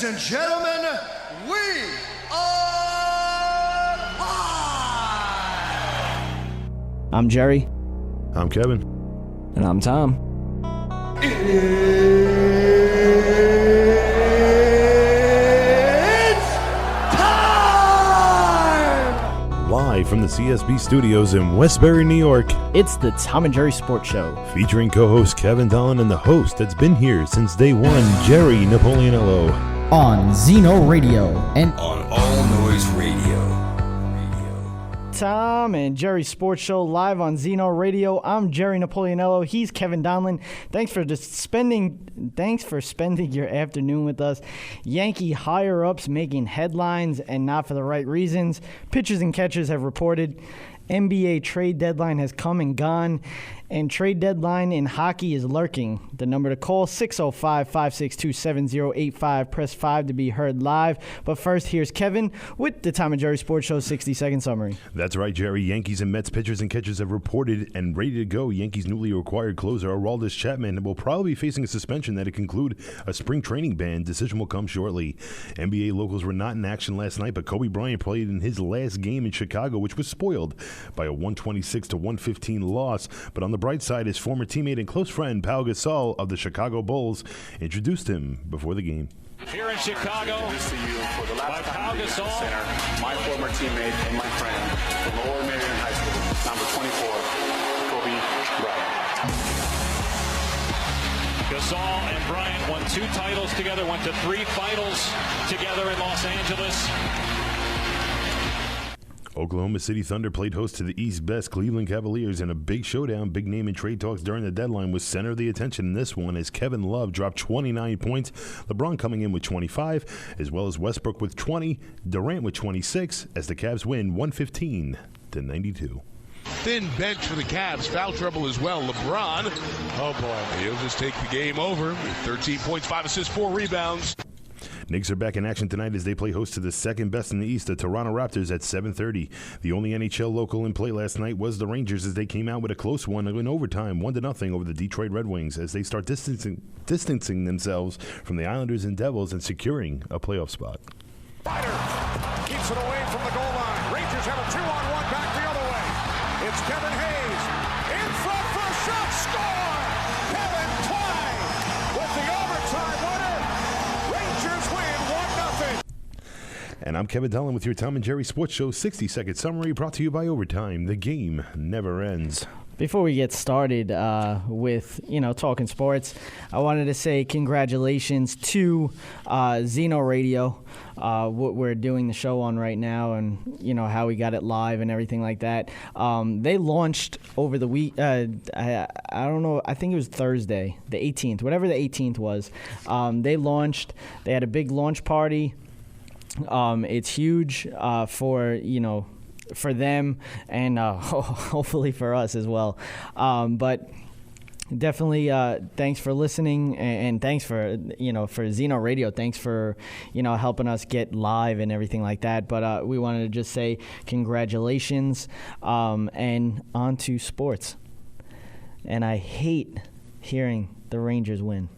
Ladies and gentlemen, we are live! I'm Jerry. I'm Kevin. And I'm Tom. It's time! Live from the CSB studios in Westbury, New York. It's the Tom and Jerry Sports Show. Featuring co-host Kevin Dolan and the host that's been here since day one, Jerry Napoleonello. On Zeno Radio and on All Noise Radio. Tom and Jerry Sports Show live on Zeno Radio. I'm Jerry Napoleonello. He's Kevin Donlin. Thanks for spending your afternoon with us. Yankee higher-ups making headlines and not for the right reasons. Pitchers and catchers have reported. NBA trade deadline has come and gone, and trade deadline in hockey is lurking. The number to call, 605-562-7085. Press 5 to be heard live. But first, here's Kevin with the Tom and Jerry Sports Show 60-second summary. That's right, Jerry. Yankees and Mets pitchers and catchers have reported and ready to go. Yankees' newly acquired closer, Aroldis Chapman, will probably be facing a suspension that could conclude a spring training ban. Decision will come shortly. NBA locals were not in action last night, but Kobe Bryant played in his last game in Chicago, which was spoiled by a 126-115 loss. But on the bright side, his former teammate and close friend Pau Gasol of the Chicago Bulls introduced him before the game. Here in Chicago, to you for the last by Pau Gasol, center, my former teammate and my friend from Lower Marion High School, number 24, Kobe Bryant. Gasol and Bryant won 2 titles together, went to 3 finals together in Los Angeles. Oklahoma City Thunder played host to the East Best Cleveland Cavaliers in a big showdown. Big name in trade talks during the deadline was center of the attention in this one as Kevin Love dropped 29 points. LeBron coming in with 25, as well as Westbrook with 20, Durant with 26, as the Cavs win 115-92. Thin bench for the Cavs. Foul trouble as well. LeBron, oh boy, he'll just take the game over. 13 points, 5 assists, 4 rebounds. Knicks are back in action tonight as they play host to the second best in the East, the Toronto Raptors, at 7:30. The only NHL local in play last night was the Rangers as they came out with a close one in overtime, 1-0 over the Detroit Red Wings as they start distancing themselves from the Islanders and Devils and securing a playoff spot. Ryder keeps it away from the goal line. Rangers have a 2-on-1 back the other way. It's Kevin Hayes in front for a shot. Score! Kevin Klein with the overtime winner. Rangers win 1-0. And I'm Kevin Dolan with your Tom and Jerry Sports Show 60-second summary brought to you by Overtime. The game never ends. Before we get started with, talking sports, I wanted to say congratulations to Zeno Radio, what we're doing the show on right now and, how we got it live and everything like that. They launched over the week, I don't know, I think it was Thursday, the 18th, whatever the 18th was. They launched, they had a big launch party. It's huge for them and hopefully for us as well. But definitely thanks for listening and thanks for, for Zeno Radio. Thanks for, helping us get live and everything like that. But we wanted to just say congratulations and on to sports. And I hate hearing the Rangers win.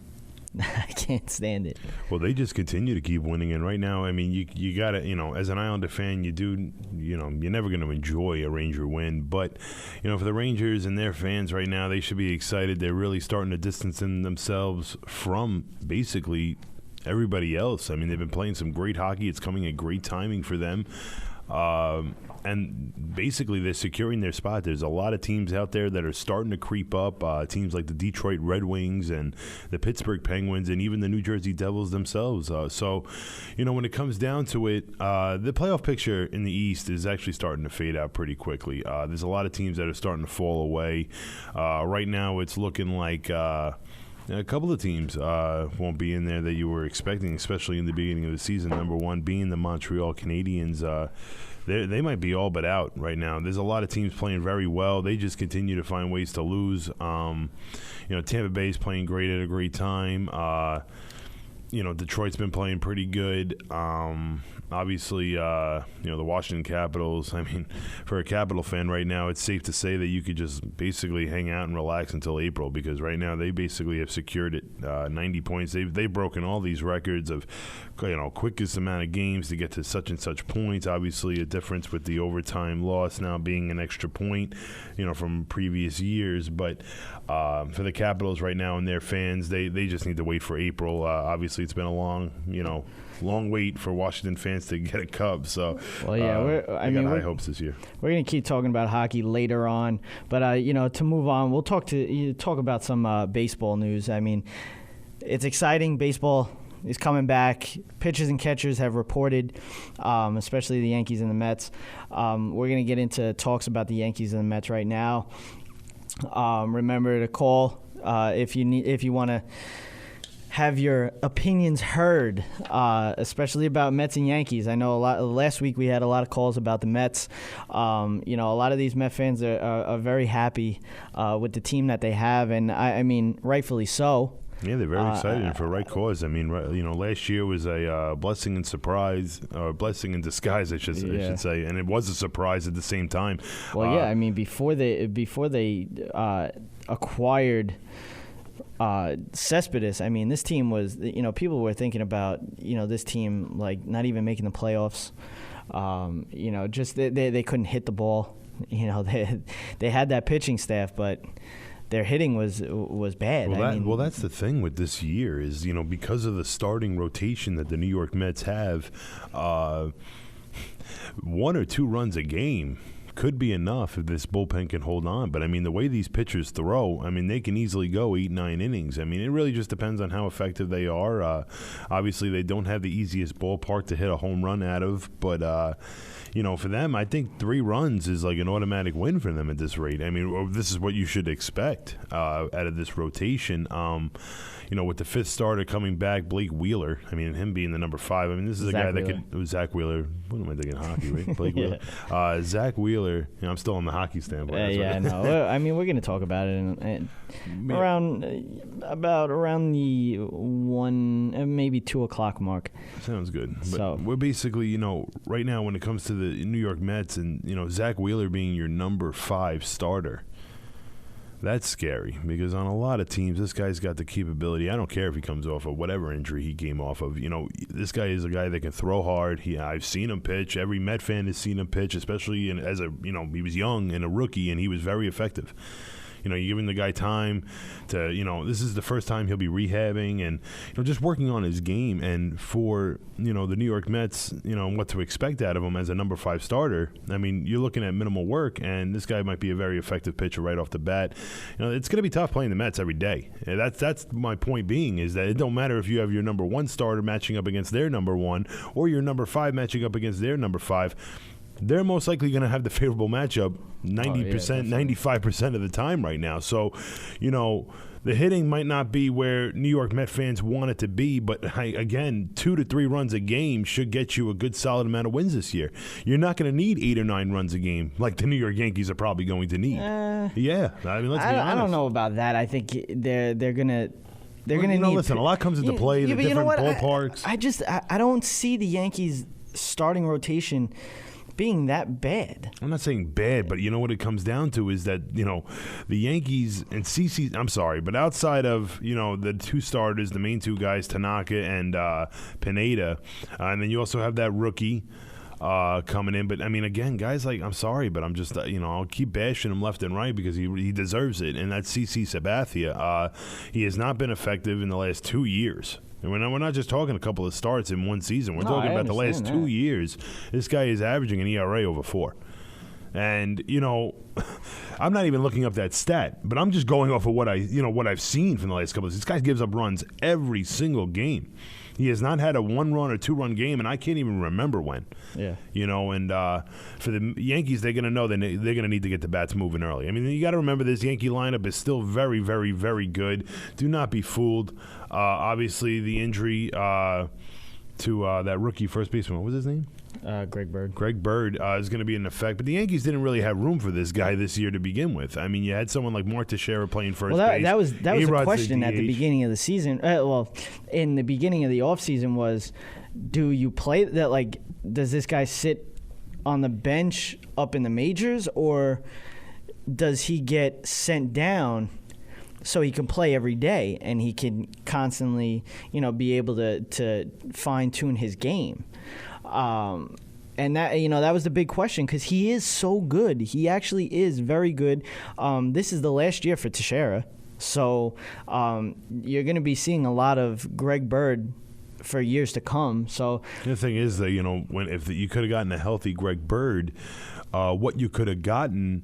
I can't stand it. Well, they just continue to keep winning, and right now, I mean, you got to, as an Islander fan, you're never going to enjoy a Ranger win, but, for the Rangers and their fans right now, they should be excited. They're really starting to distance themselves from basically everybody else. I mean, they've been playing some great hockey. It's coming at great timing for them. And basically, they're securing their spot. There's a lot of teams out there that are starting to creep up, teams like the Detroit Red Wings and the Pittsburgh Penguins and even the New Jersey Devils themselves. So, when it comes down to it, the playoff picture in the East is actually starting to fade out pretty quickly. There's a lot of teams that are starting to fall away. Right now, it's looking like a couple of teams won't be in there that you were expecting, especially in the beginning of the season. Number one being the Montreal Canadiens. They might be all but out right now. There's a lot of teams playing very well. They just continue to find ways to lose. Tampa Bay is playing great at a great time. Detroit's been playing pretty good. Obviously, the Washington Capitals. I mean, for a Capital fan right now, it's safe to say that you could just basically hang out and relax until April, because right now they basically have secured it 90 points. They've broken all these records of, quickest amount of games to get to such and such points. Obviously, a difference with the overtime loss now being an extra point, from previous years. But for the Capitals right now and their fans, they just need to wait for April. Obviously, it's been a long wait for Washington fans to get a cup. So, well, yeah, I got high hopes this year. We're going to keep talking about hockey later on, but to move on, we'll talk about some baseball news. I mean, it's exciting. Baseball is coming back. Pitchers and catchers have reported, especially the Yankees and the Mets. We're going to get into talks about the Yankees and the Mets right now. Remember to call if you want to have your opinions heard, especially about Mets and Yankees. I know last week we had a lot of calls about the Mets. A lot of these Met fans are very happy with the team that they have, and I mean, rightfully so. Yeah, they're very excited, and for right cause. I mean, last year was a blessing in disguise, I should say, and it was a surprise at the same time. Well, yeah, I mean, before they acquired Cespedes, I mean, this team was, people were thinking about, this team like not even making the playoffs. Just they couldn't hit the ball. They had that pitching staff, but their hitting was bad. Well, that's the thing with this year is, because of the starting rotation that the New York Mets have, 1 or 2 runs a game could be enough if this bullpen can hold on. But, I mean, the way these pitchers throw, I mean, they can easily go 8-9 innings. I mean, it really just depends on how effective they are. Obviously, they don't have the easiest ballpark to hit a home run out of. But, for them, I think 3 runs is like an automatic win for them at this rate. I mean, this is what you should expect out of this rotation. With the 5th starter coming back, Blake Wheeler, I mean, him being the number 5, I mean, this is a guy that could – Zach Wheeler. What am I thinking, hockey, right? Blake Wheeler. Zach Wheeler, I'm still on the hockey standpoint. I know. I mean, we're going to talk about it around the 1, maybe 2 o'clock mark. Sounds good. But we're basically, right now when it comes to the New York Mets and, Zach Wheeler being your number 5 starter, that's scary because on a lot of teams, this guy's got the capability. I don't care if he comes off of whatever injury he came off of. This guy is a guy that can throw hard. I've seen him pitch. Every Met fan has seen him pitch, especially as he was young and a rookie, and he was very effective. You're giving the guy time to, this is the first time he'll be rehabbing and, just working on his game. And for, the New York Mets, what to expect out of him as a number 5 starter, I mean, you're looking at minimal work, and this guy might be a very effective pitcher right off the bat. It's going to be tough playing the Mets every day. And that's my point being, is that it don't matter if you have your number 1 starter matching up against their number 1 or your number 5 matching up against their number 5. They're most likely going to have the favorable matchup 90%, 95% of the time right now. So, the hitting might not be where New York Met fans want it to be, but again, 2 to 3 runs a game should get you a good solid amount of wins this year. You're not going to need 8 or 9 runs a game like the New York Yankees are probably going to need. Yeah, I mean, let's be honest. I don't know about that. I think they're going to. They're going to need. Listen, a lot comes into play. The different ballparks. I don't see the Yankees starting rotation being that bad. I'm not saying bad, but what it comes down to is that, the Yankees and CC, I'm sorry, but outside of, the 2 starters, the main 2 guys, Tanaka and Pineda, and then you also have that rookie coming in. But, I mean, again, guys I'm sorry, but I'm just, I'll keep bashing him left and right because he deserves it, and that's CC Sabathia. He has not been effective in the last 2 years. And we're not just talking a couple of starts in one season. We're talking about the last 2 years. This guy is averaging an ERA over 4. And, I'm not even looking up that stat, but I'm just going off of what I've seen from the last couple of seasons. This guy gives up runs every single game. He has not had a 1-run or 2-run game, and I can't even remember when. Yeah. And for the Yankees, they're going to know that they're going to need to get the bats moving early. I mean, you got to remember this Yankee lineup is still very, very, very good. Do not be fooled. Obviously, the injury that rookie first baseman. What was his name? Greg Bird. Greg Bird is going to be in effect, but the Yankees didn't really have room for this guy this year to begin with. I mean, you had someone like Mark Teixeira playing first base. That was A-Rod's the question the at the DH. beginning of the season. In the beginning of the offseason was, do you play that? Like, does this guy sit on the bench up in the majors, or does he get sent down so he can play every day and he can constantly, be able to fine tune his game? And that was the big question, because he is so good. He actually is very good. This is the last year for Teixeira, so you're going to be seeing a lot of Greg Bird for years to come. So the thing is that if you could have gotten a healthy Greg Bird, what you could have gotten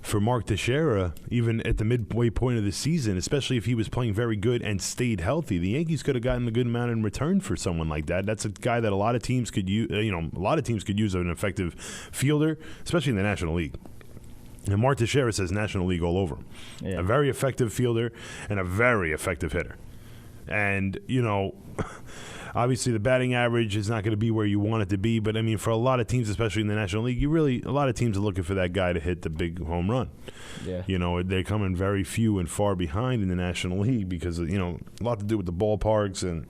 for Mark Teixeira, even at the midway point of the season, especially if he was playing very good and stayed healthy, the Yankees could have gotten a good amount in return for someone like that. That's a guy that a lot of teams could use. A lot of teams could use an effective fielder, especially in the National League. And Mark Teixeira says National League all over him. Yeah. A very effective fielder and a very effective hitter. And obviously, the batting average is not going to be where you want it to be, but I mean, for a lot of teams, especially in the National League, a lot of teams are looking for that guy to hit the big home run. Yeah. They're coming very few and far behind in the National League because a lot to do with the ballparks, and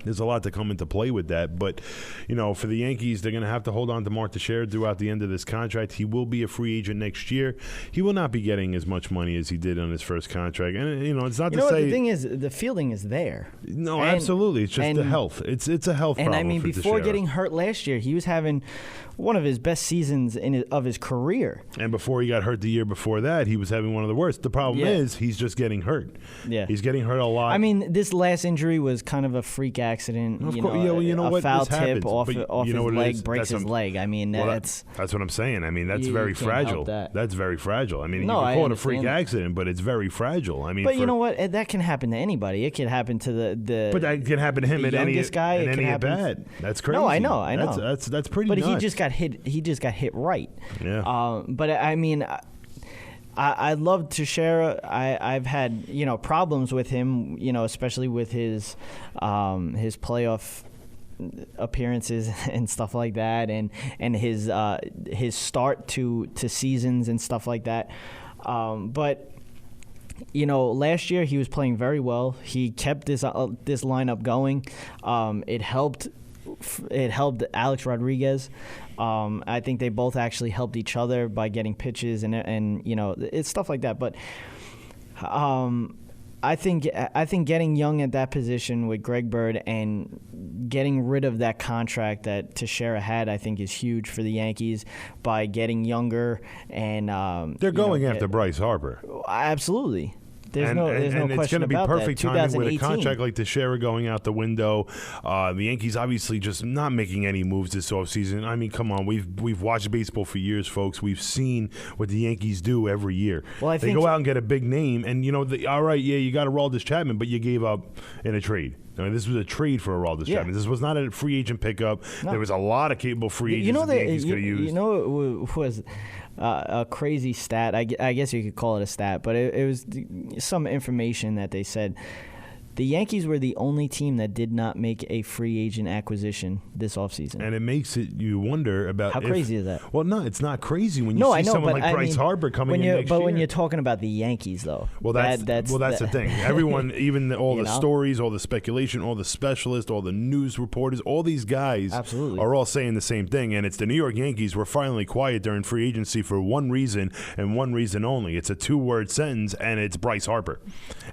there's a lot to come into play with that. But, for the Yankees, they're going to have to hold on to Mark Teixeira throughout the end of this contract. He will be a free agent next year. He will not be getting as much money as he did on his first contract. And, it's not to say... the thing is, the fielding is there. No, absolutely. It's just the health. It's a health problem. And, I mean, for before Teixeira. getting hurt last year, he was having one of his best seasons of his career. And before he got hurt the year before that, he was having one of the worst. The problem is he's just getting hurt. Yeah. He's getting hurt a lot. I mean, this last injury was kind of a freak accident. A foul tip off his leg breaks his leg. I mean, that's what I'm saying. I mean, that's very fragile. That's very fragile. I mean, you can call it a freak accident, but it's very fragile. I mean, but you know what? That can happen to anybody. It can happen to the But that can happen to him at any guy. At any at bat. That's crazy. No, I know. That's pretty. But nuts. He just got hit right. Yeah. But I mean, I love Teixeira. I've had problems with him. Especially with his playoff appearances and stuff like that, and his start to seasons and stuff like that. But last year he was playing very well. He kept this lineup going. It helped Alex Rodriguez. I think they both actually helped each other by getting pitches and it's stuff like that. But I think getting young at that position with Greg Bird and getting rid of that contract that Teixeira had, I think, is huge for the Yankees by getting younger and they're going after Bryce Harper. Absolutely. There's no question it's going to be perfect timing with a 2018. contract like Teixeira going out the window. The Yankees obviously just not making any moves this offseason. I mean, come on, we've watched baseball for years, folks. We've seen what the Yankees do every year. Well, they go out and get a big name, and all right, yeah, you got Aroldis Chapman, but you gave up in a trade. I mean, this was a trade for Aroldis Chapman. This was not a free agent pickup. No. There was a lot of capable free agents the Yankees could have used. It was a crazy stat. I guess you could call it a stat, but it was some information that they said. The Yankees were the only team that did not make a free agent acquisition this offseason. And it makes you wonder about how crazy is that? Well, no, it's not crazy when you see someone like Bryce Harper coming in next year. But when you're talking about the Yankees, though, that's the thing. Everyone, even all the stories, all the speculation, all the specialists, all the news reporters, all these guys are all saying the same thing. And it's the New York Yankees were finally quiet during free agency for one reason and one reason only. It's a 2-word sentence, and it's Bryce Harper.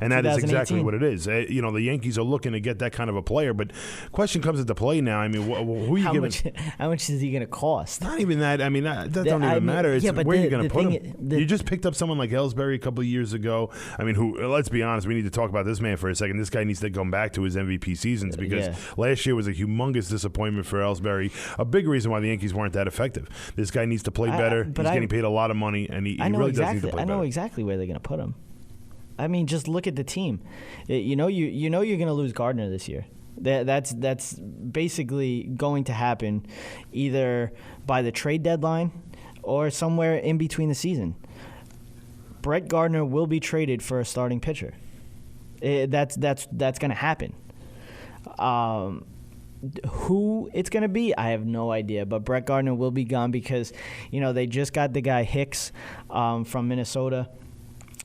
And that is exactly what it is. The Yankees are looking to get that kind of a player, but question comes into play now. I mean, who are you giving? How much is he going to cost? Not even that. I mean, that don't even matter. It's where you're going to put him. You just picked up someone like Ellsbury a couple of years ago. I mean, let's be honest, we need to talk about this man for a second. This guy needs to come back to his MVP seasons because last year was a humongous disappointment for Ellsbury. A big reason why the Yankees weren't that effective. This guy needs to play better. He's getting paid a lot of money, and he really does need to play better. I know exactly where they're going to put him. I mean, just look at the team. You're going to lose Gardner this year. That's basically going to happen either by the trade deadline or somewhere in between the season. Brett Gardner will be traded for a starting pitcher. That's going to happen. who it's going to be, I have no idea. But Brett Gardner will be gone because, they just got the guy Hicks from Minnesota,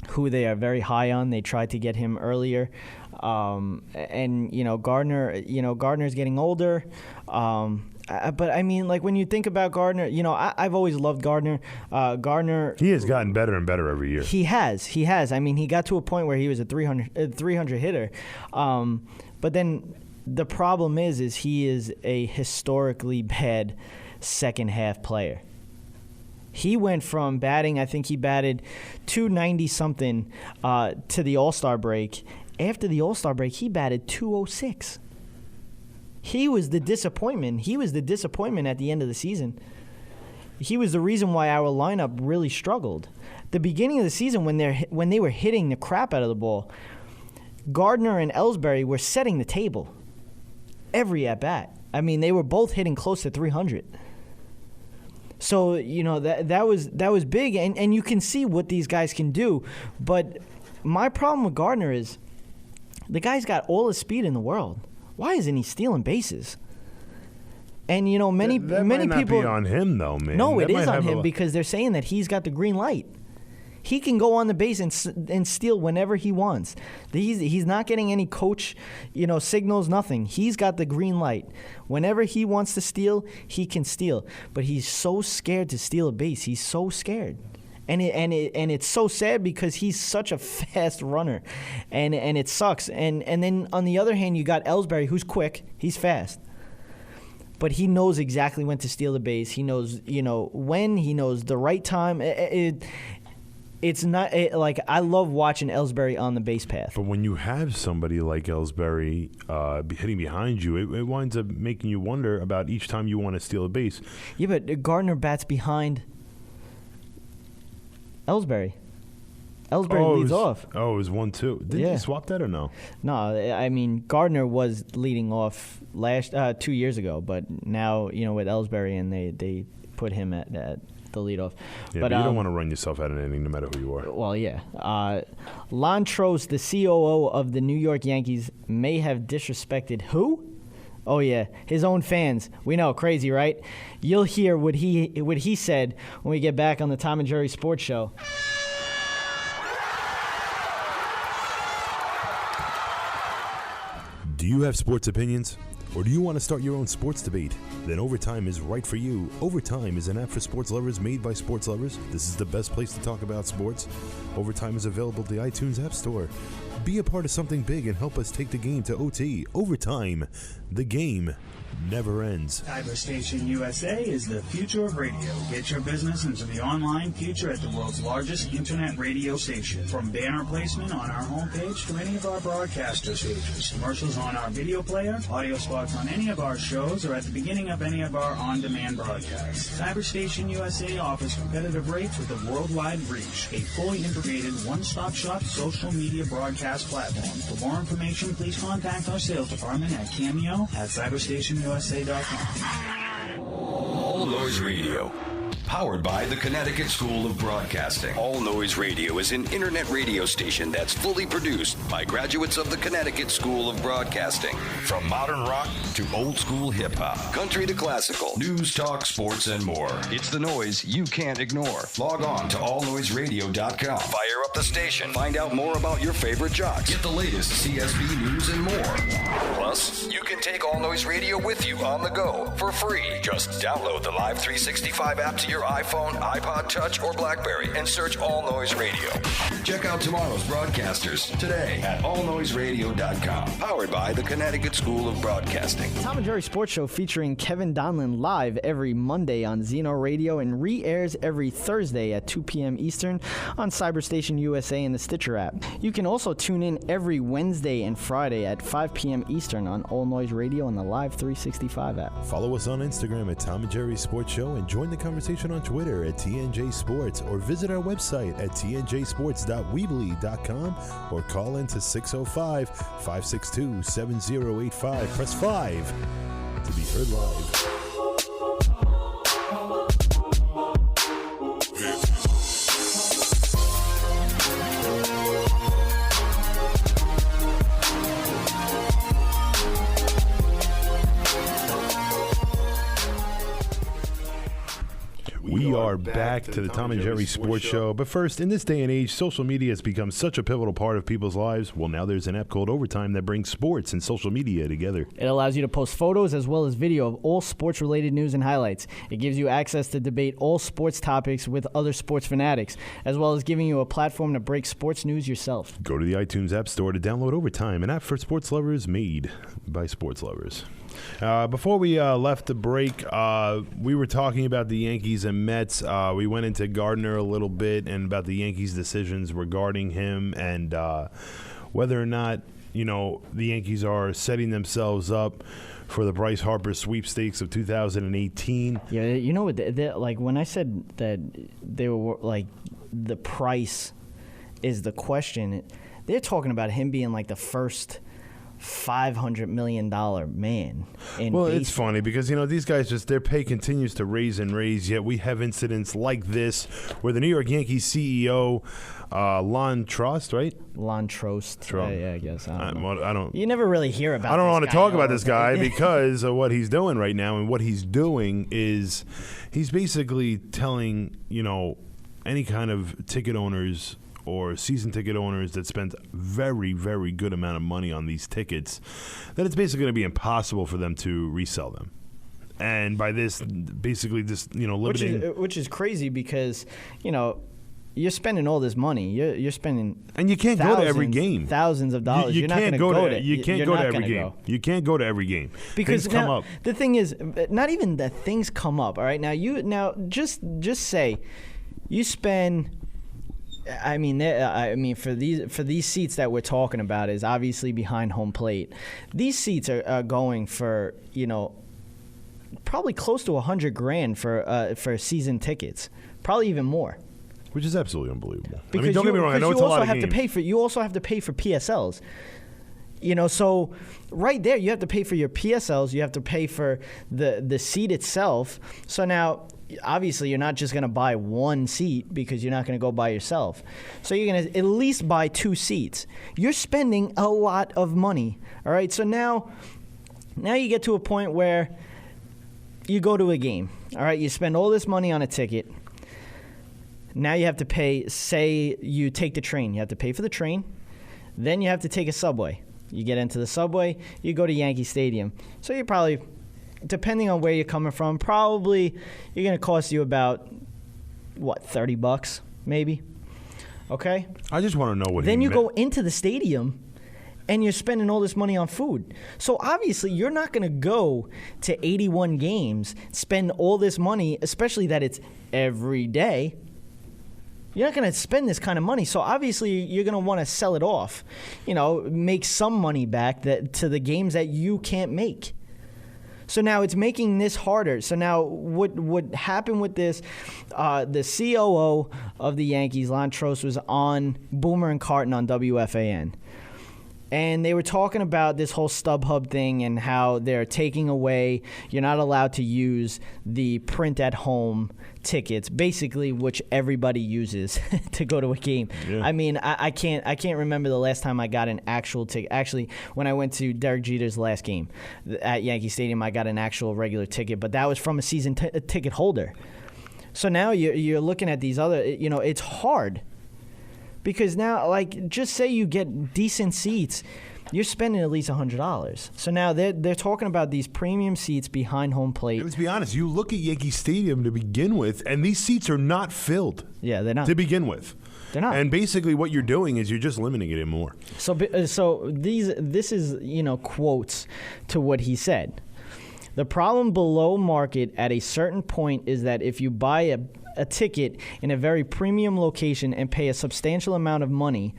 who they are very high on. They tried to get him earlier. And Gardner's getting older. But I mean, like when you think about Gardner, I've always loved Gardner. Gardner, he has gotten better and better every year. He has. I mean, he got to a point where he was a 300 hitter. But then the problem is he is a historically bad second half player. He went from batting, I think he batted 290 something to the All-Star break. After the All-Star break, he batted 206. He was the disappointment. He was the disappointment at the end of the season. He was the reason why our lineup really struggled. The beginning of the season, when they were hitting the crap out of the ball, Gardner and Ellsbury were setting the table every at bat. I mean, they were both hitting close to 300. So that was big, and you can see what these guys can do. But my problem with Gardner is the guy's got all the speed in the world. Why isn't he stealing bases? And many might not people be on him though, man. No, that it is on him because they're saying that he's got the green light. He can go on the base and steal whenever he wants. He's not getting any coach, signals, nothing. He's got the green light. Whenever he wants to steal, he can steal. But he's so scared to steal a base. He's so scared. And it's so sad because he's such a fast runner, and it sucks. And then on the other hand, you got Ellsbury, who's quick, he's fast, but he knows exactly when to steal the base. He knows when, he knows the right time. It's not like I love watching Ellsbury on the base path. But when you have somebody like Ellsbury hitting behind you, it winds up making you wonder about each time you want to steal a base. Yeah, but Gardner bats behind Ellsbury. Ellsbury leads off. Oh, it was 1-2. Did you swap that or no? No, I mean Gardner was leading off 2 years ago, but now with Ellsbury and they put him at the leadoff. Yeah, but you don't want to run yourself out of an inning no matter who you are. Well, yeah. Lonn Trost, the COO of the New York Yankees, may have disrespected who? Oh, yeah, his own fans. We know, crazy, right? You'll hear what he said when we get back on the Tom and Jerry Sports Show. Do you have sports opinions? Or do you want to start your own sports debate? Then Overtime is right for you. Overtime is an app for sports lovers made by sports lovers. This is the best place to talk about sports. Overtime is available at the iTunes App Store. Be a part of something big and help us take the game to OT. Overtime, the game never ends. Cyberstation USA is the future of radio. Get your business into the online future at the world's largest internet radio station. From banner placement on our homepage to any of our broadcaster stages, commercials on our video player, audio spots on any of our shows, or at the beginning of any of our on-demand broadcasts. Cyberstation USA offers competitive rates with a worldwide reach. A fully integrated one-stop shop social media broadcast platform. For more information, please contact our sales department at cameo@cyberstationusa.com. All Noise Radio. Powered by the Connecticut School of Broadcasting. All Noise Radio is an internet radio station that's fully produced by graduates of the Connecticut School of Broadcasting. From modern rock to old school hip hop, country to classical, news, talk, sports, and more. It's the noise you can't ignore. Log on to allnoiseradio.com. Fire up the station. Find out more about your favorite jocks. Get the latest CSB news and more. Plus, you can take All Noise Radio with you on the go for free. Just download the Live 365 app to your iPhone, iPod Touch, or BlackBerry and search All Noise Radio. Check out tomorrow's broadcasters today at allnoiseradio.com. Powered by the Connecticut School of Broadcasting. Tom and Jerry Sports Show featuring Kevin Donlin live every Monday on Zeno Radio and re-airs every Thursday at 2 p.m. Eastern on Cyberstation USA and the Stitcher app. You can also tune in every Wednesday and Friday at 5 p.m. Eastern on All Noise Radio and the Live 365 app. Follow us on Instagram at Tom and Jerry Sports Show and join the conversation on Twitter at TNJ Sports or visit our website at tnjsports.weebly.com or call in to 605-562-7085. Press 5 to be heard live. We are back to the Tom and Jerry Sports Show. But first, in this day and age, social media has become such a pivotal part of people's lives. Well, now there's an app called Overtime that brings sports and social media together. It allows you to post photos as well as video of all sports-related news and highlights. It gives you access to debate all sports topics with other sports fanatics, as well as giving you a platform to break sports news yourself. Go to the iTunes App Store to download Overtime, an app for sports lovers made by sports lovers. Before we left the break, we were talking about the Yankees and Mets. We went into Gardner a little bit and about the Yankees' decisions regarding him and whether or not, the Yankees are setting themselves up for the Bryce Harper sweepstakes of 2018. Yeah, like when I said that they were like the price is the question, they're talking about him being like the first $500 million man in baseball. It's funny because, these guys their pay continues to raise and raise, yet we have incidents like this where the New York Yankees CEO, Lonn Trost, right? Lonn Trost. Yeah, I guess. I don't. You never really hear about. I don't want to talk about this guy because of what he's doing right now, and what he's doing is he's basically telling any kind of ticket owners or season ticket owners that spent very, very good amount of money on these tickets that it's basically going to be impossible for them to resell them. And by this, basically just, limiting. Which is crazy because, you're spending all this money. You're spending and you can't go to every game. Thousands of dollars. You're not going to go to. You can't go to every game. You can't go to every game because things come up. The thing is, not even that things come up. All right, now just say you spend. I mean, for these seats that we're talking about is obviously behind home plate. These seats are going for probably close to $100,000 for season tickets, probably even more. Which is absolutely unbelievable. Because don't get me wrong. I know it's a lot of games. You also have to pay for PSLs. So right there you have to pay for your PSLs. You have to pay for the seat itself. So now, obviously, you're not just going to buy one seat because you're not going to go by yourself. So you're going to at least buy two seats. You're spending a lot of money. All right. So now you get to a point where you go to a game. All right. You spend all this money on a ticket. Now you have to pay. Say you take the train. You have to pay for the train. Then you have to take a subway. You get into the subway. You go to Yankee Stadium. So you probably, depending on where you're coming from, probably you're going to cost you about, $30 maybe? Okay? I just want to know what Then you go into the stadium, and you're spending all this money on food. So obviously you're not going to go to 81 games, spend all this money, especially that it's every day. You're not going to spend this kind of money. So obviously you're going to want to sell it off, make some money back to the games that you can't make. So now it's making this harder. So now what happened with this, the COO of the Yankees, Lonn Trost, was on Boomer and Carton on WFAN. And they were talking about this whole StubHub thing and how they're taking away, you're not allowed to use the print-at-home tickets, basically, which everybody uses to go to a game. Yeah. I mean, I can't remember the last time I got an actual ticket. Actually, when I went to Derek Jeter's last game at Yankee Stadium, I got an actual regular ticket, but that was from a season ticket holder. So now you're looking at these other, it's hard. Because now, just say you get decent seats, you're spending at least $100. So now they're talking about these premium seats behind home plate. Let's be honest. You look at Yankee Stadium to begin with, and these seats are not filled. Yeah, they're not. To begin with. They're not. And basically what you're doing is you're just limiting it in more. So this is, quotes to what he said. The problem below market at a certain point is that if you buy a ticket in a very premium location and pay a substantial amount of money,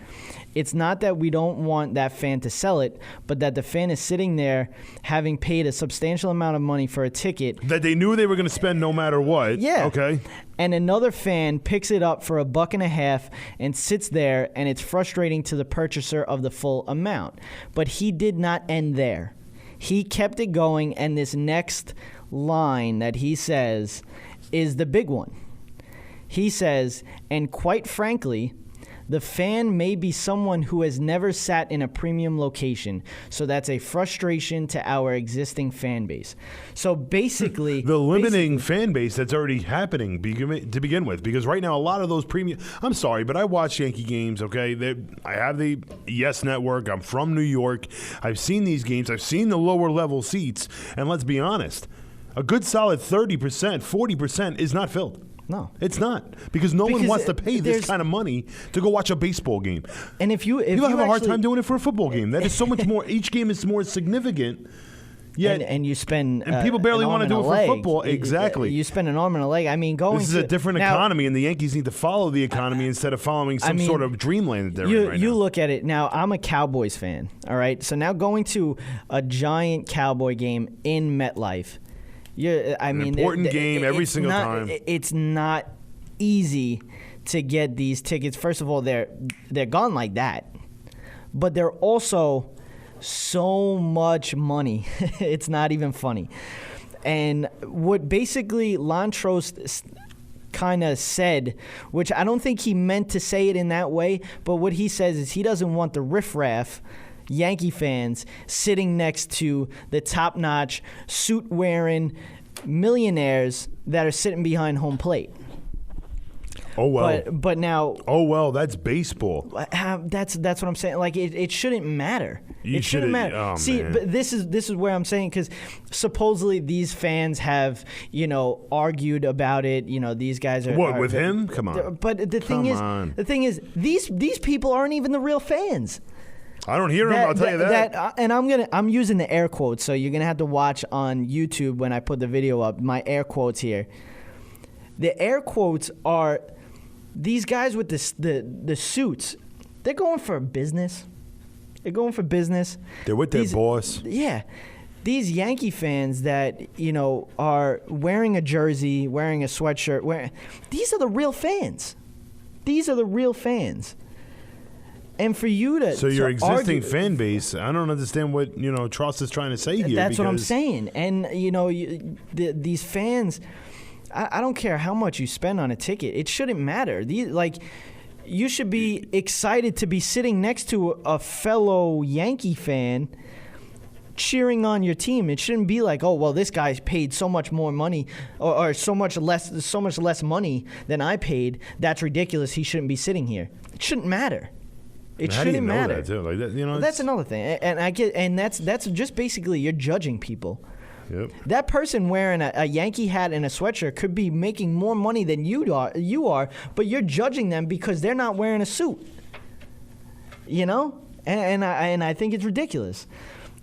it's not that we don't want that fan to sell it, but that the fan is sitting there having paid a substantial amount of money for a ticket that they knew they were going to spend no matter what. Yeah. Okay. And another fan picks it up for $1.50 and sits there, and it's frustrating to the purchaser of the full amount. But he did not end there. He kept it going, and this next line that he says is the big one. He says, and quite frankly, The fan may be someone who has never sat in a premium location, so that's a frustration to our existing fan base. So basically, the limiting fan base that's already happening to begin with, because right now a lot of those premium. I'm sorry, but I watch Yankee games. Okay, I have the Yes Network. I'm from New York. I've seen these games. I've seen the lower level seats, and let's be honest, a good solid 30%, 40% is not filled. No, it's not, because no one wants to pay this kind of money to go watch a baseball game. And if you have a hard time doing it for a football game, that is so much more. Each game is more significant. Yet, and you spend and people barely want to do it for football. Exactly, you spend an arm and a leg. I mean, this is a different economy, and the Yankees need to follow the economy instead of following some sort of dreamland that they're in right now. You look at it now. I'm a Cowboys fan. All right, so now going to a giant Cowboy game in MetLife. Important game every single time. It's not easy to get these tickets. First of all, they're gone like that, but they're also so much money. It's not even funny. And what basically Lonn Trost kind of said, which I don't think he meant to say it in that way, but what he says is he doesn't want the riffraff Yankee fans sitting next to the top-notch, suit-wearing millionaires that are sitting behind home plate. Oh, well. But now... Oh, well, that's baseball. That's what I'm saying. Like, it shouldn't matter. It shouldn't matter. Oh, see, man. but this is where I'm saying, because supposedly these fans have, argued about it. These guys are... What, with him? Come on. But the thing is, these people aren't even the real fans. I don't hear him. I'll tell you that. And I'm using the air quotes, so you're gonna have to watch on YouTube when I put the video up. My air quotes here. The air quotes are these guys with the suits. They're going for business. They're going for business. They're with their boss. Yeah. These Yankee fans that are wearing a jersey, wearing a sweatshirt, these are the real fans. These are the real fans. And for you to so your existing fan base, I don't understand what Trost is trying to say here. That's what I'm saying. And these fans, I don't care how much you spend on a ticket. It shouldn't matter. You should be excited to be sitting next to a fellow Yankee fan cheering on your team. It shouldn't be like, oh well, this guy's paid so much more money or so much less money than I paid. That's ridiculous. He shouldn't be sitting here. It shouldn't matter. It shouldn't matter. That too? Like that, that's another thing, and I get, and that's just basically you're judging people. Yep. That person wearing a Yankee hat and a sweatshirt could be making more money than you are, but you're judging them because they're not wearing a suit. And I think it's ridiculous.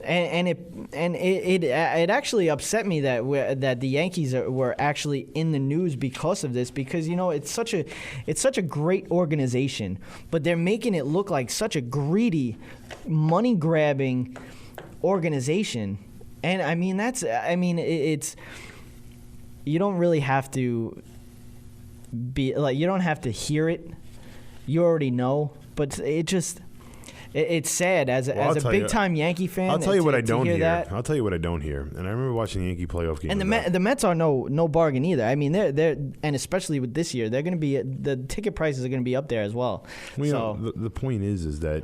And it actually upset me that the Yankees were actually in the news because of this, because it's such a great organization, but they're making it look like such a greedy, money grabbing organization. And it's you don't really have to be like, you don't have to hear it, you already know, but it's sad as a big time Yankee fan. I'll tell you what I don't hear. I'll tell you what I don't hear. And I remember watching the Yankee playoff game. And the Mets are no bargain either. I mean, they're and especially with this year, they're going to be the ticket prices are going to be up there as well. The point is that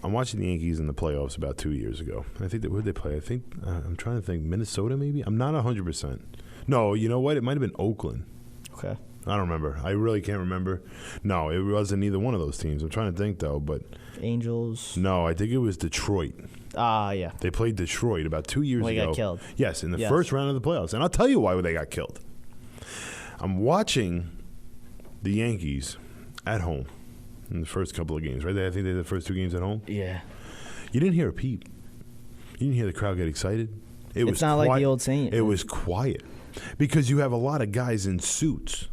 I'm watching the Yankees in the playoffs about 2 years ago. I think who did they play? I think I'm trying to think Minnesota maybe. I'm not 100%. No, you know what? It might have been Oakland. Okay. I don't remember. I really can't remember. No, it wasn't either one of those teams. I'm trying to think, though. But Angels. No, I think it was Detroit. Yeah. They played Detroit about 2 years ago. They got killed. Yes, in the first round of the playoffs. And I'll tell you why they got killed. I'm watching the Yankees at home in the first couple of games, right? I think they had the first two games at home. Yeah. You didn't hear a peep. You didn't hear the crowd get excited. It's not like the old saying. It was quiet because you have a lot of guys in suits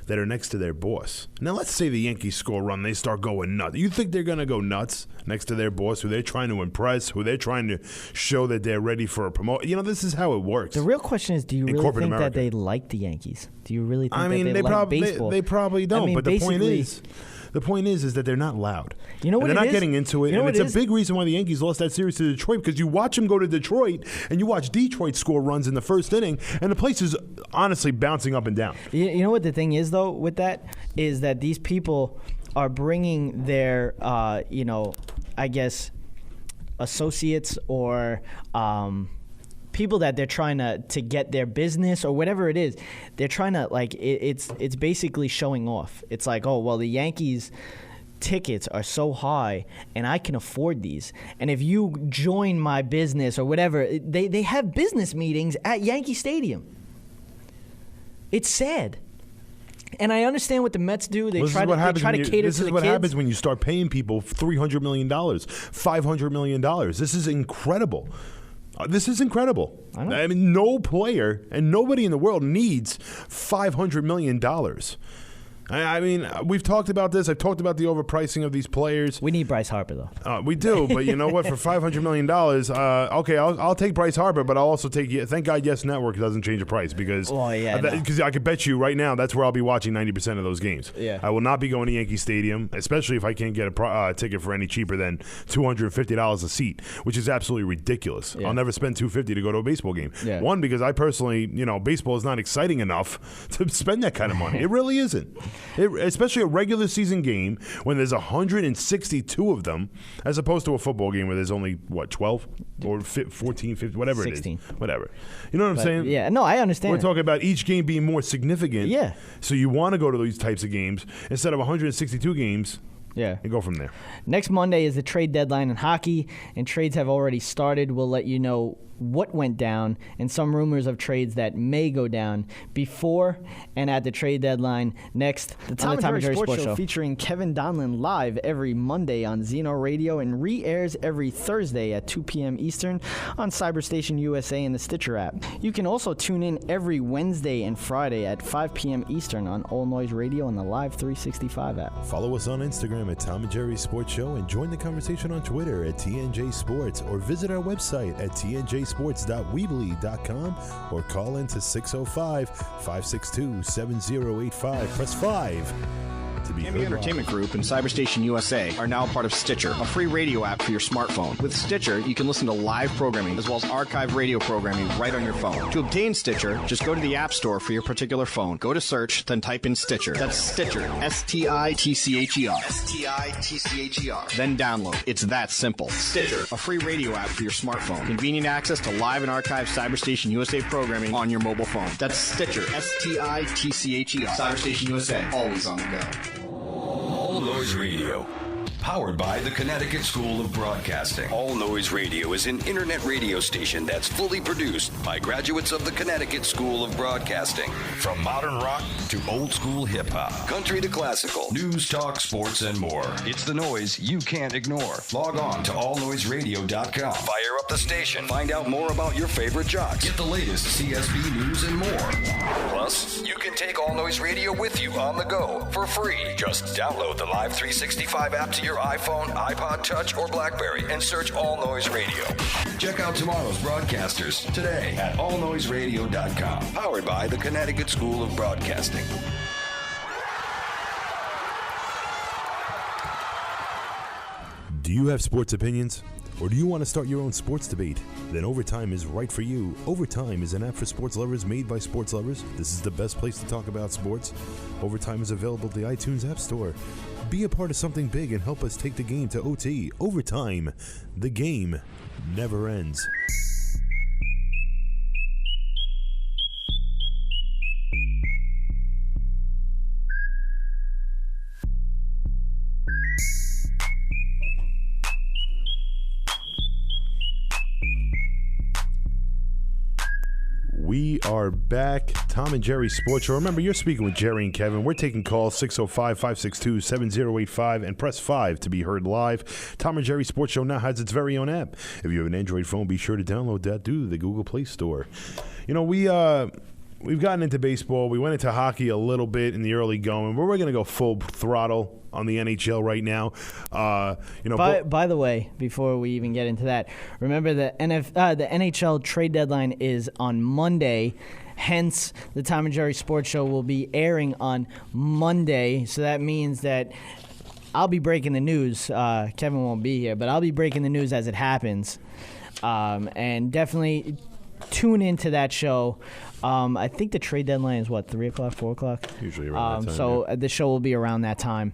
that are next to their boss. Now, let's say the Yankees score a run, they start going nuts. You think they're going to go nuts next to their boss, who they're trying to impress, who they're trying to show that they're ready for a promotion? This is how it works. The real question is, do you really think that they like the Yankees? Do you really think that they like baseball? They probably don't, but the point is... The point is that they're not loud. You know what? And they're not getting into it. And it's a big reason why the Yankees lost that series to Detroit, because you watch them go to Detroit and you watch Detroit score runs in the first inning, and the place is honestly bouncing up and down. You know what the thing is, though, with that, is that these people are bringing their, I guess, associates or people that they're trying to get their business or whatever it is. They're trying to, like, it's basically showing off. It's like, oh, well, the Yankees tickets are so high and I can afford these. And if you join my business or whatever, they have business meetings at Yankee Stadium. It's sad. And I understand what the Mets do. They try to cater to the kids. This is what happens when you start paying people $300 million, $500 million. This is incredible. This is incredible. I mean, no player and nobody in the world needs $500 million. I mean, we've talked about this. I've talked about the overpricing of these players. We need Bryce Harper, though. We do, but you know what? For $500 million, okay, I'll take Bryce Harper, but I'll also take. Thank God, Yes Network doesn't change the price because I could bet you right now that's where I'll be watching 90% of those games. Yeah. I will not be going to Yankee Stadium, especially if I can't get a ticket for any cheaper than $250 a seat, which is absolutely ridiculous. Yeah. I'll never spend $250 to go to a baseball game. Yeah. One, because I personally, baseball is not exciting enough to spend that kind of money. It really isn't. Especially a regular season game when there's 162 of them, as opposed to a football game where there's only, 12 or 14, 15, whatever 16. it is. Whatever. You know what I'm saying? Yeah, no, I understand. We're talking about each game being more significant. Yeah. So you want to go to these types of games instead of 162 games. Yeah. And go from there. Next Monday is the trade deadline in hockey, and trades have already started. We'll let you know what went down and some rumors of trades that may go down before and at the trade deadline. Next, the Tom and Jerry Sports Show featuring Kevin Donlin live every Monday on Zeno Radio and re-airs every Thursday at 2 p.m. Eastern on Cyberstation USA and the Stitcher app. You can also tune in every Wednesday and Friday at 5 p.m. Eastern on All Noise Radio and the Live 365 app. Follow us on Instagram at Tom and Jerry Sports Show and join the conversation on Twitter at TNJ Sports or visit our website at tnjsports.weebly.com or call in to 605-562-7085. Press 5 to be Camby Entertainment Group and Cyberstation USA are now part of Stitcher, a free radio app for your smartphone. With Stitcher, you can listen to live programming as well as archived radio programming right on your phone. To obtain Stitcher, just go to the App Store for your particular phone. Go to search, then type in Stitcher. That's Stitcher, S-T-I-T-C-H-E-R. S-T-I-T-C-H-E-R. Then download. It's that simple. Stitcher, a free radio app for your smartphone. Convenient access to live and archived Cyberstation USA programming on your mobile phone. That's Stitcher, S-T-I-T-C-H-E-R. Cyberstation USA, always on the go. All Noise Radio. Powered by the Connecticut School of Broadcasting. All Noise Radio is an internet radio station that's fully produced by graduates of the Connecticut School of Broadcasting. From modern rock to old school hip hop, country to classical, news, talk, sports, and more. It's the noise you can't ignore. Log on to allnoiseradio.com. Fire up the station. Find out more about your favorite jocks. Get the latest CSB news and more. Plus, you can take All Noise Radio with you on the go for free. Just download the Live 365 app to your iPhone, iPod Touch, or BlackBerry and search All Noise Radio. Check out tomorrow's broadcasters today at allnoiseradio.com. Powered by the Connecticut School of Broadcasting. Do you have sports opinions? Or do you want to start your own sports debate? Then Overtime is right for you. Overtime is an app for sports lovers made by sports lovers. This is the best place to talk about sports. Overtime is available at the iTunes App Store. Be a part of something big and help us take the game to OT. Overtime. The game never ends. We are back. Tom and Jerry Sports Show. Remember, you're speaking with Jerry and Kevin. We're taking calls 605-562-7085 and press 5 to be heard live. Tom and Jerry Sports Show now has its very own app. If you have an Android phone, be sure to download that through the Google Play Store. You know, we've gotten into baseball. We went into hockey a little bit in the early going, but we're going to go full throttle on the NHL right now. By the way, before we even get into that, remember the NHL trade deadline is on Monday. Hence, the Tom and Jerry Sports Show will be airing on Monday. So that means that I'll be breaking the news. Kevin won't be here, but I'll be breaking the news as it happens. And definitely tune into that show. I think the trade deadline is, 3 o'clock, 4 o'clock? Usually around that time. So the show will be around that time.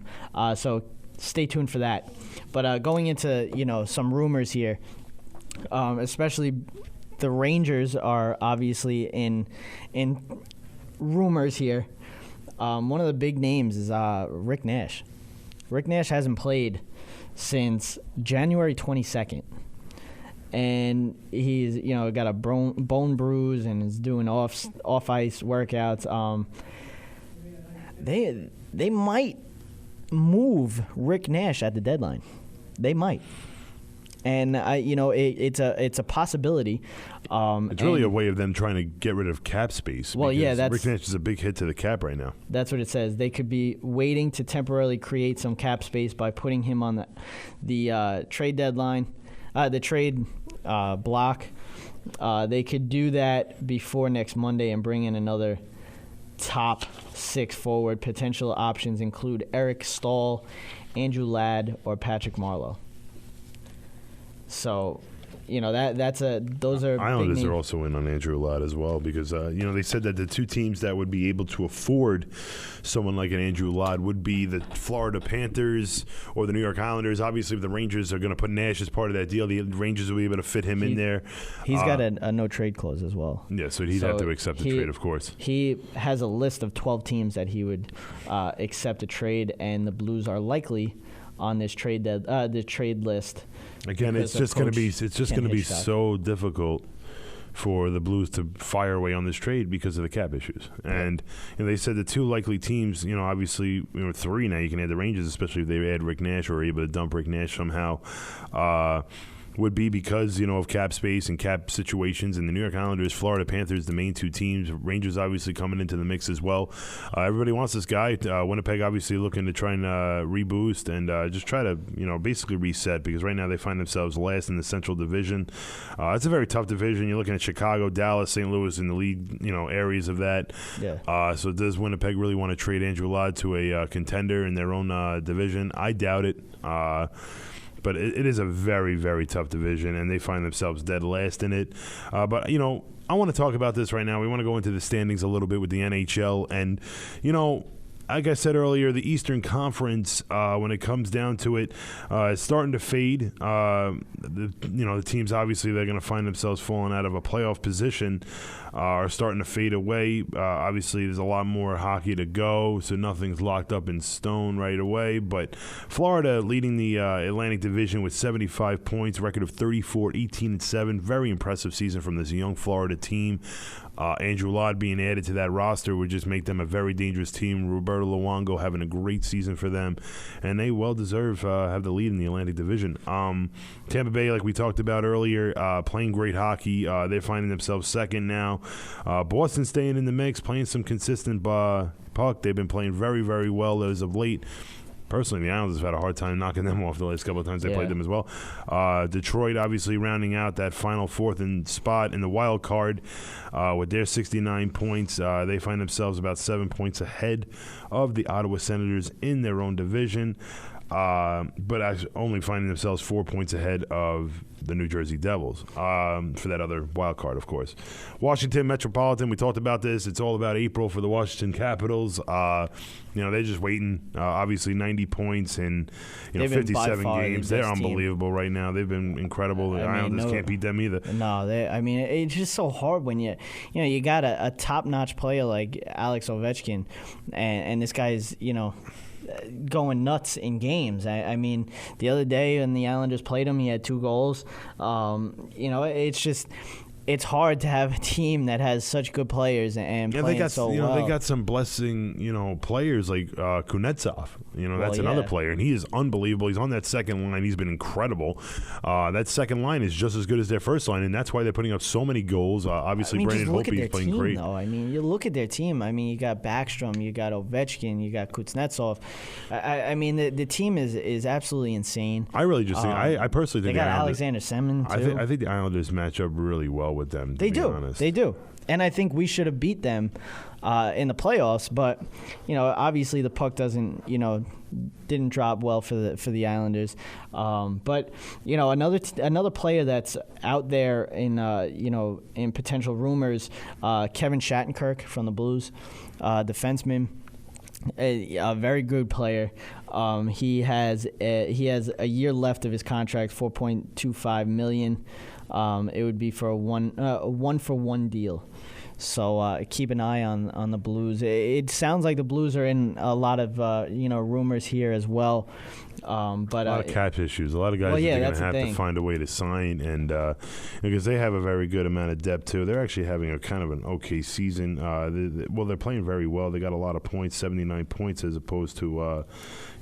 So stay tuned for that. But going into, some rumors here, especially the Rangers are obviously in rumors here. One of the big names is Rick Nash. Rick Nash hasn't played since January 22nd. And he's, got a bone bruise and is doing off ice workouts. They might move Rick Nash at the deadline. They might, and it's a possibility. It's really a way of them trying to get rid of cap space. Well, yeah, Rick Nash is a big hit to the cap right now. That's what it says. They could be waiting to temporarily create some cap space by putting him on the trade deadline. The trade block. They could do that before next Monday and bring in another top 6 forward. Potential options include Eric Stahl, Andrew Ladd, or Patrick Marleau. So, those are Islanders are also in on Andrew Ladd as well because, they said that the 2 teams that would be able to afford someone like an Andrew Ladd would be the Florida Panthers or the New York Islanders. Obviously, if the Rangers are going to put Nash as part of that deal, the Rangers will be able to fit him in there. He's got a no-trade clause as well. Yeah, so he'd have to accept the trade, of course. He has a list of 12 teams that he would accept a trade, and the Blues are likely on this trade the trade list. Again, it's just going to be so difficult for the Blues to fire away on this trade because of the cap issues. And they said the 2 likely teams, obviously 3 now. You can add the Rangers, especially if they add Rick Nash or are able to dump Rick Nash somehow. Would be because, of cap space and cap situations. And the New York Islanders, Florida Panthers, the main 2 teams. Rangers obviously coming into the mix as well. Everybody wants this guy. Winnipeg obviously looking to try and reboost and just try to, basically reset because right now they find themselves last in the Central Division. It's a very tough division. You're looking at Chicago, Dallas, St. Louis in the league, areas of that. Yeah. So does Winnipeg really want to trade Andrew Ladd to a contender in their own division? I doubt it. But it is a very, very tough division, and they find themselves dead last in it. But, I want to talk about this right now. We want to go into the standings a little bit with the NHL. And, like I said earlier, the Eastern Conference, when it comes down to it, is starting to fade. The teams, obviously, they're going to find themselves falling out of a playoff position, are starting to fade away. Obviously, there's a lot more hockey to go, so nothing's locked up in stone right away. But Florida leading the Atlantic Division with 75 points, record of 34, 18-7. Very impressive season from this young Florida team. Andrew Ladd being added to that roster would just make them a very dangerous team. Roberto Luongo having a great season for them, and they well deserve have the lead in the Atlantic Division. Tampa Bay, like we talked about earlier, playing great hockey. They're finding themselves second now. Boston staying in the mix, playing some consistent puck. They've been playing very, very well as of late. Personally, the Islanders have had a hard time knocking them off the last couple of times they played them as well. Detroit obviously rounding out that final 4th spot in the wild card with their 69 points. They find themselves about 7 points ahead of the Ottawa Senators in their own division. But only finding themselves 4 points ahead of the New Jersey Devils for that other wild card, of course. Washington Metropolitan, we talked about this. It's all about April for the Washington Capitals. They're just waiting. Obviously, 90 points in 57 games. They're unbelievable right now. They've been incredible. The Islanders can't beat them either. No, it's just so hard when you got a top-notch player like Alex Ovechkin, and this guy's going nuts in games. I mean, the other day when the Islanders played him, he had 2 goals. It's hard to have a team that has such good players and playing so well. They got some blessing, players like Kuznetsov. That's another player, and he is unbelievable. He's on that second line. He's been incredible. That second line is just as good as their first line, and that's why they're putting up so many goals. Obviously, Brandon Hope is playing great. Though. You look at their team. You got Backstrom, you got Ovechkin, you got Kuznetsov. The team is absolutely insane. I really just think I personally think they got Alexander Semin too. I think the Islanders match up really well with them. They do. Honest. They do. And I think we should have beat them in the playoffs, but obviously the puck didn't drop well for the Islanders. But another player that's out there in potential rumors, Kevin Shattenkirk from the Blues, defenseman. A very good player. He has a year left of his contract, $4.25 million. It would be for a 1-for-1 deal. So keep an eye on the Blues. It sounds like the Blues are in a lot of rumors here as well. But a lot of cap issues. A lot of guys are going to have to find a way to sign, and because they have a very good amount of depth too. They're actually having a kind of an okay season. They're playing very well. They got a lot of points, 79 points, as opposed to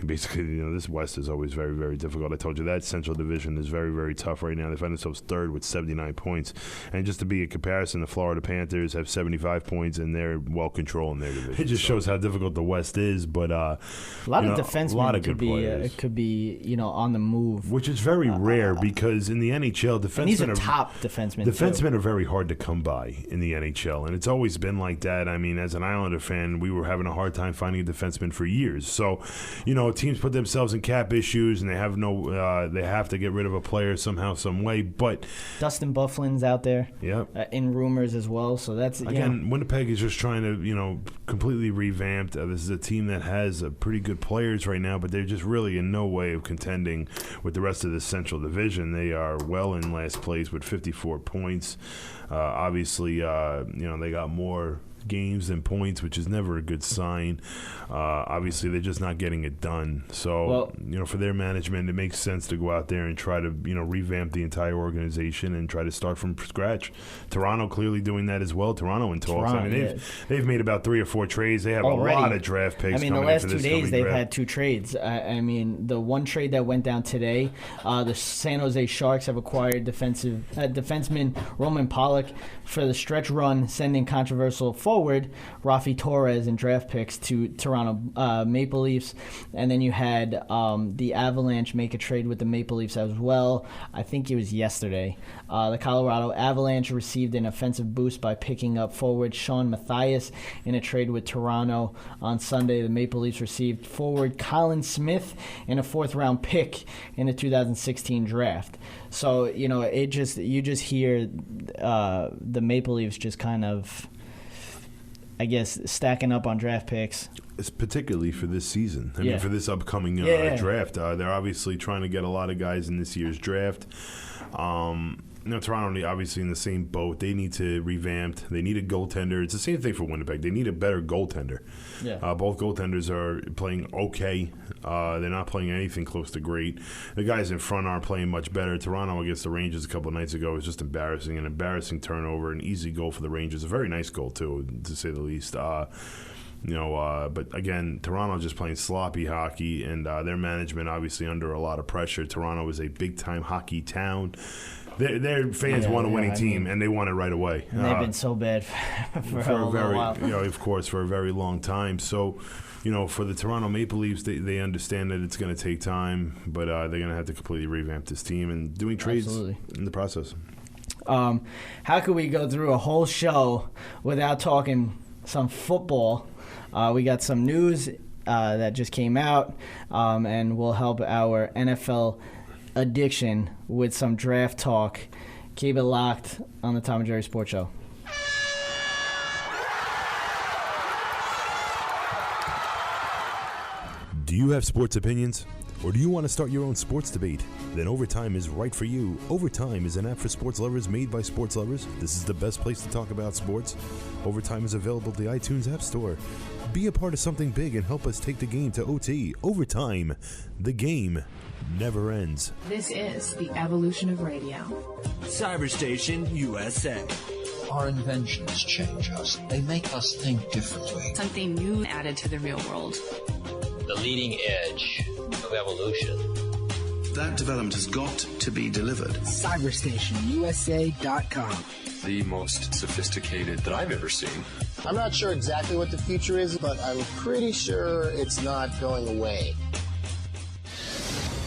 basically this West is always very, very difficult. I told you that Central Division is very, very tough right now. They find themselves third with 79 points, and just to be a comparison, the Florida Panthers have 75 points, and they're well controlled in their division. It just shows how difficult the West is. But a lot of defensemen, a lot of good players. Could be on the move, which is very rare because in the NHL, defensemen are top defensemen. Defensemen are very hard to come by in the NHL, and it's always been like that. I mean, as an Islander fan, we were having a hard time finding a defenseman for years. So, teams put themselves in cap issues, and they have to get rid of a player somehow, some way. But Dustin Byfuglien's out there, in rumors as well. So that's again, Winnipeg is just trying to completely revamp. This is a team that has pretty good players right now, but they're just really in no way of contending with the rest of the Central Division. They are well in last place with 54 points. Obviously, they got more games than points, which is never a good sign. Obviously, they're just not getting it done. So, for their management, it makes sense to go out there and try to, revamp the entire organization and try to start from scratch. Toronto clearly doing that as well. Toronto in talks. They've made about 3 or 4 trades. They have already. A lot of draft picks. The last 2 days they've had 2 trades. The one trade that went down today, the San Jose Sharks have acquired defenseman Roman Pollock for the stretch run, sending controversial forward Rafi Torres and draft picks to Toronto Maple Leafs. And then you had the Avalanche make a trade with the Maple Leafs as well. I think it was yesterday. The Colorado Avalanche received an offensive boost by picking up forward Sean Mathias in a trade with Toronto. On Sunday, the Maple Leafs received forward Colin Smith and a 4th-round pick in the 2016 draft. So, you just hear the Maple Leafs just kind of, I guess, stacking up on draft picks. It's particularly for this season. I mean, for this upcoming draft. They're obviously trying to get a lot of guys in this year's draft. Toronto, obviously, in the same boat. They need to revamp. They need a goaltender. It's the same thing for Winnipeg. They need a better goaltender. Yeah. Both goaltenders are playing okay. They're not playing anything close to great. The guys in front aren't playing much better. Toronto against the Rangers a couple of nights ago was just embarrassing. An embarrassing turnover, an easy goal for the Rangers. A very nice goal, too, to say the least. But again, Toronto just playing sloppy hockey, and their management obviously under a lot of pressure. Toronto is a big-time hockey town. Their fans want a winning team, and they want it right away. And they've been so bad for a while. Of course, for a very long time. So, for the Toronto Maple Leafs, they understand that it's going to take time, but they're going to have to completely revamp this team and doing trades in the process. How could we go through a whole show without talking some football? We got some news that just came out, and we'll help our NFL addiction with some draft talk. Keep it locked on the Tom and Jerry Sports Show. Do you have sports opinions? Or do you want to start your own sports debate? Then Overtime is right for you. Overtime is an app for sports lovers made by sports lovers. This is the best place to talk about sports. Overtime is available at the iTunes App Store. Be a part of something big and help us take the game to OT. Overtime. The game never ends. This is the evolution of radio. Cyberstation USA. Our inventions change us. They make us think differently. Something new added to the real world. The leading edge of evolution. That development has got to be delivered. CyberstationUSA.com. The most sophisticated that I've ever seen. I'm not sure exactly what the future is, but I'm pretty sure it's not going away.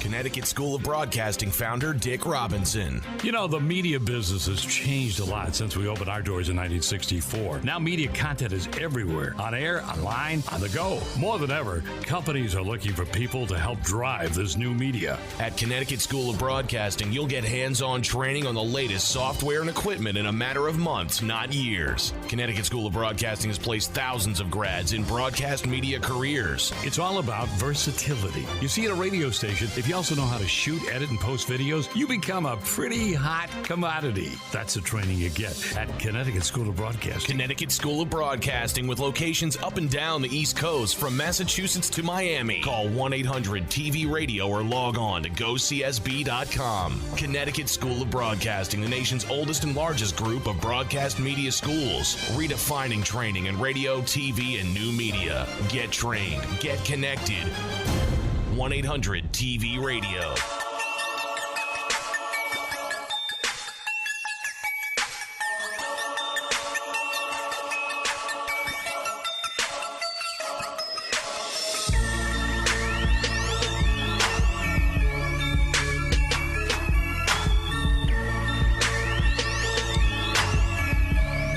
Connecticut School of Broadcasting founder Dick Robinson. You know, the media business has changed a lot since we opened our doors in 1964. Now media content is everywhere, on air, online, on the go. More than ever, companies are looking for people to help drive this new media. At Connecticut School of Broadcasting, you'll get hands-on training on the latest software and equipment in a matter of months, not years. Connecticut School of Broadcasting has placed thousands of grads in broadcast media careers. It's all about versatility. You see, at a radio station, if you also know how to shoot, edit, and post videos, you become a pretty hot commodity. That's the training you get at Connecticut School of Broadcasting. Connecticut School of Broadcasting with locations up and down the East Coast from Massachusetts to Miami. Call 1-800-TV-RADIO or log on to GoCSB.com. Connecticut School of Broadcasting, the nation's oldest and largest group of broadcast media schools, redefining training in radio, TV, and new media. Get trained. Get connected. 1-800-TV-RADIO.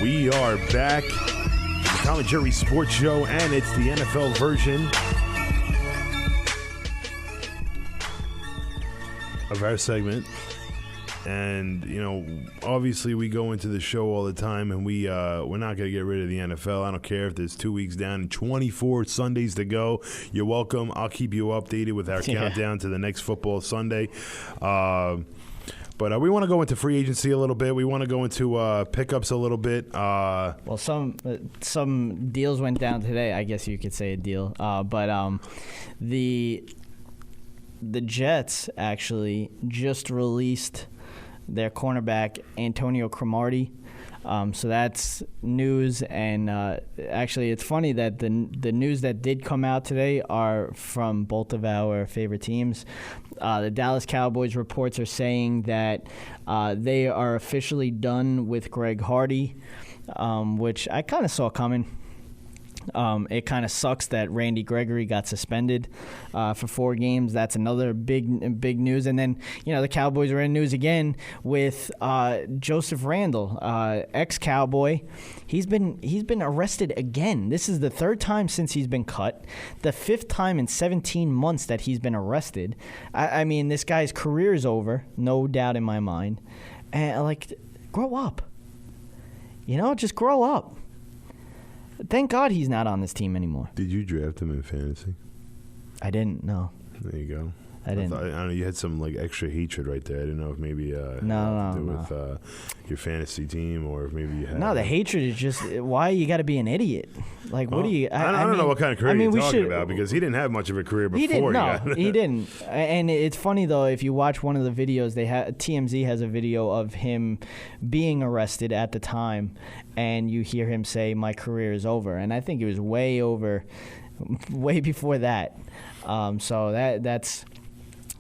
We are back. The Tom and Jerry Sports Show, and it's the NFL version of our segment. And, you know, obviously we go into the show all the time, and we're not going to get rid of the NFL. I don't care if there's 2 weeks down and 24 Sundays to go. You're welcome. I'll keep you updated with our countdown to the next football Sunday. But we want to go into free agency a little bit. We want to go into pickups a little bit. Well, some deals went down today. I guess you could say a deal. But the Jets actually just released their cornerback Antonio Cromartie. So that's news, and actually it's funny that the news that did come out today are from both of our favorite teams. The Dallas Cowboys reports are saying that they are officially done with Greg Hardy, which I kind of saw coming. It kind of sucks that Randy Gregory got suspended for 4 games. That's another big news. And then, you know, the Cowboys are in news again with Joseph Randle, ex-Cowboy. He's been arrested again. This is the 3rd time since he's been cut, the 5th time in 17 months that he's been arrested. I mean, this guy's career is over, no doubt in my mind. And, grow up. You know, just grow up. Thank God he's not on this team anymore. Did you draft him in fantasy? I didn't, no. There you go. I didn't. I don't know, you had some extra hatred right there. I didn't know if maybe with your fantasy team, or if maybe you had. No, the hatred is just why you got to be an idiot. What do you? I don't know what kind of career you're talking about, because he didn't have much of a career before. He didn't. No, he didn't. And it's funny though, if you watch one of the videos, TMZ has a video of him being arrested at the time, and you hear him say, "My career is over," and I think it was way before that. So that's.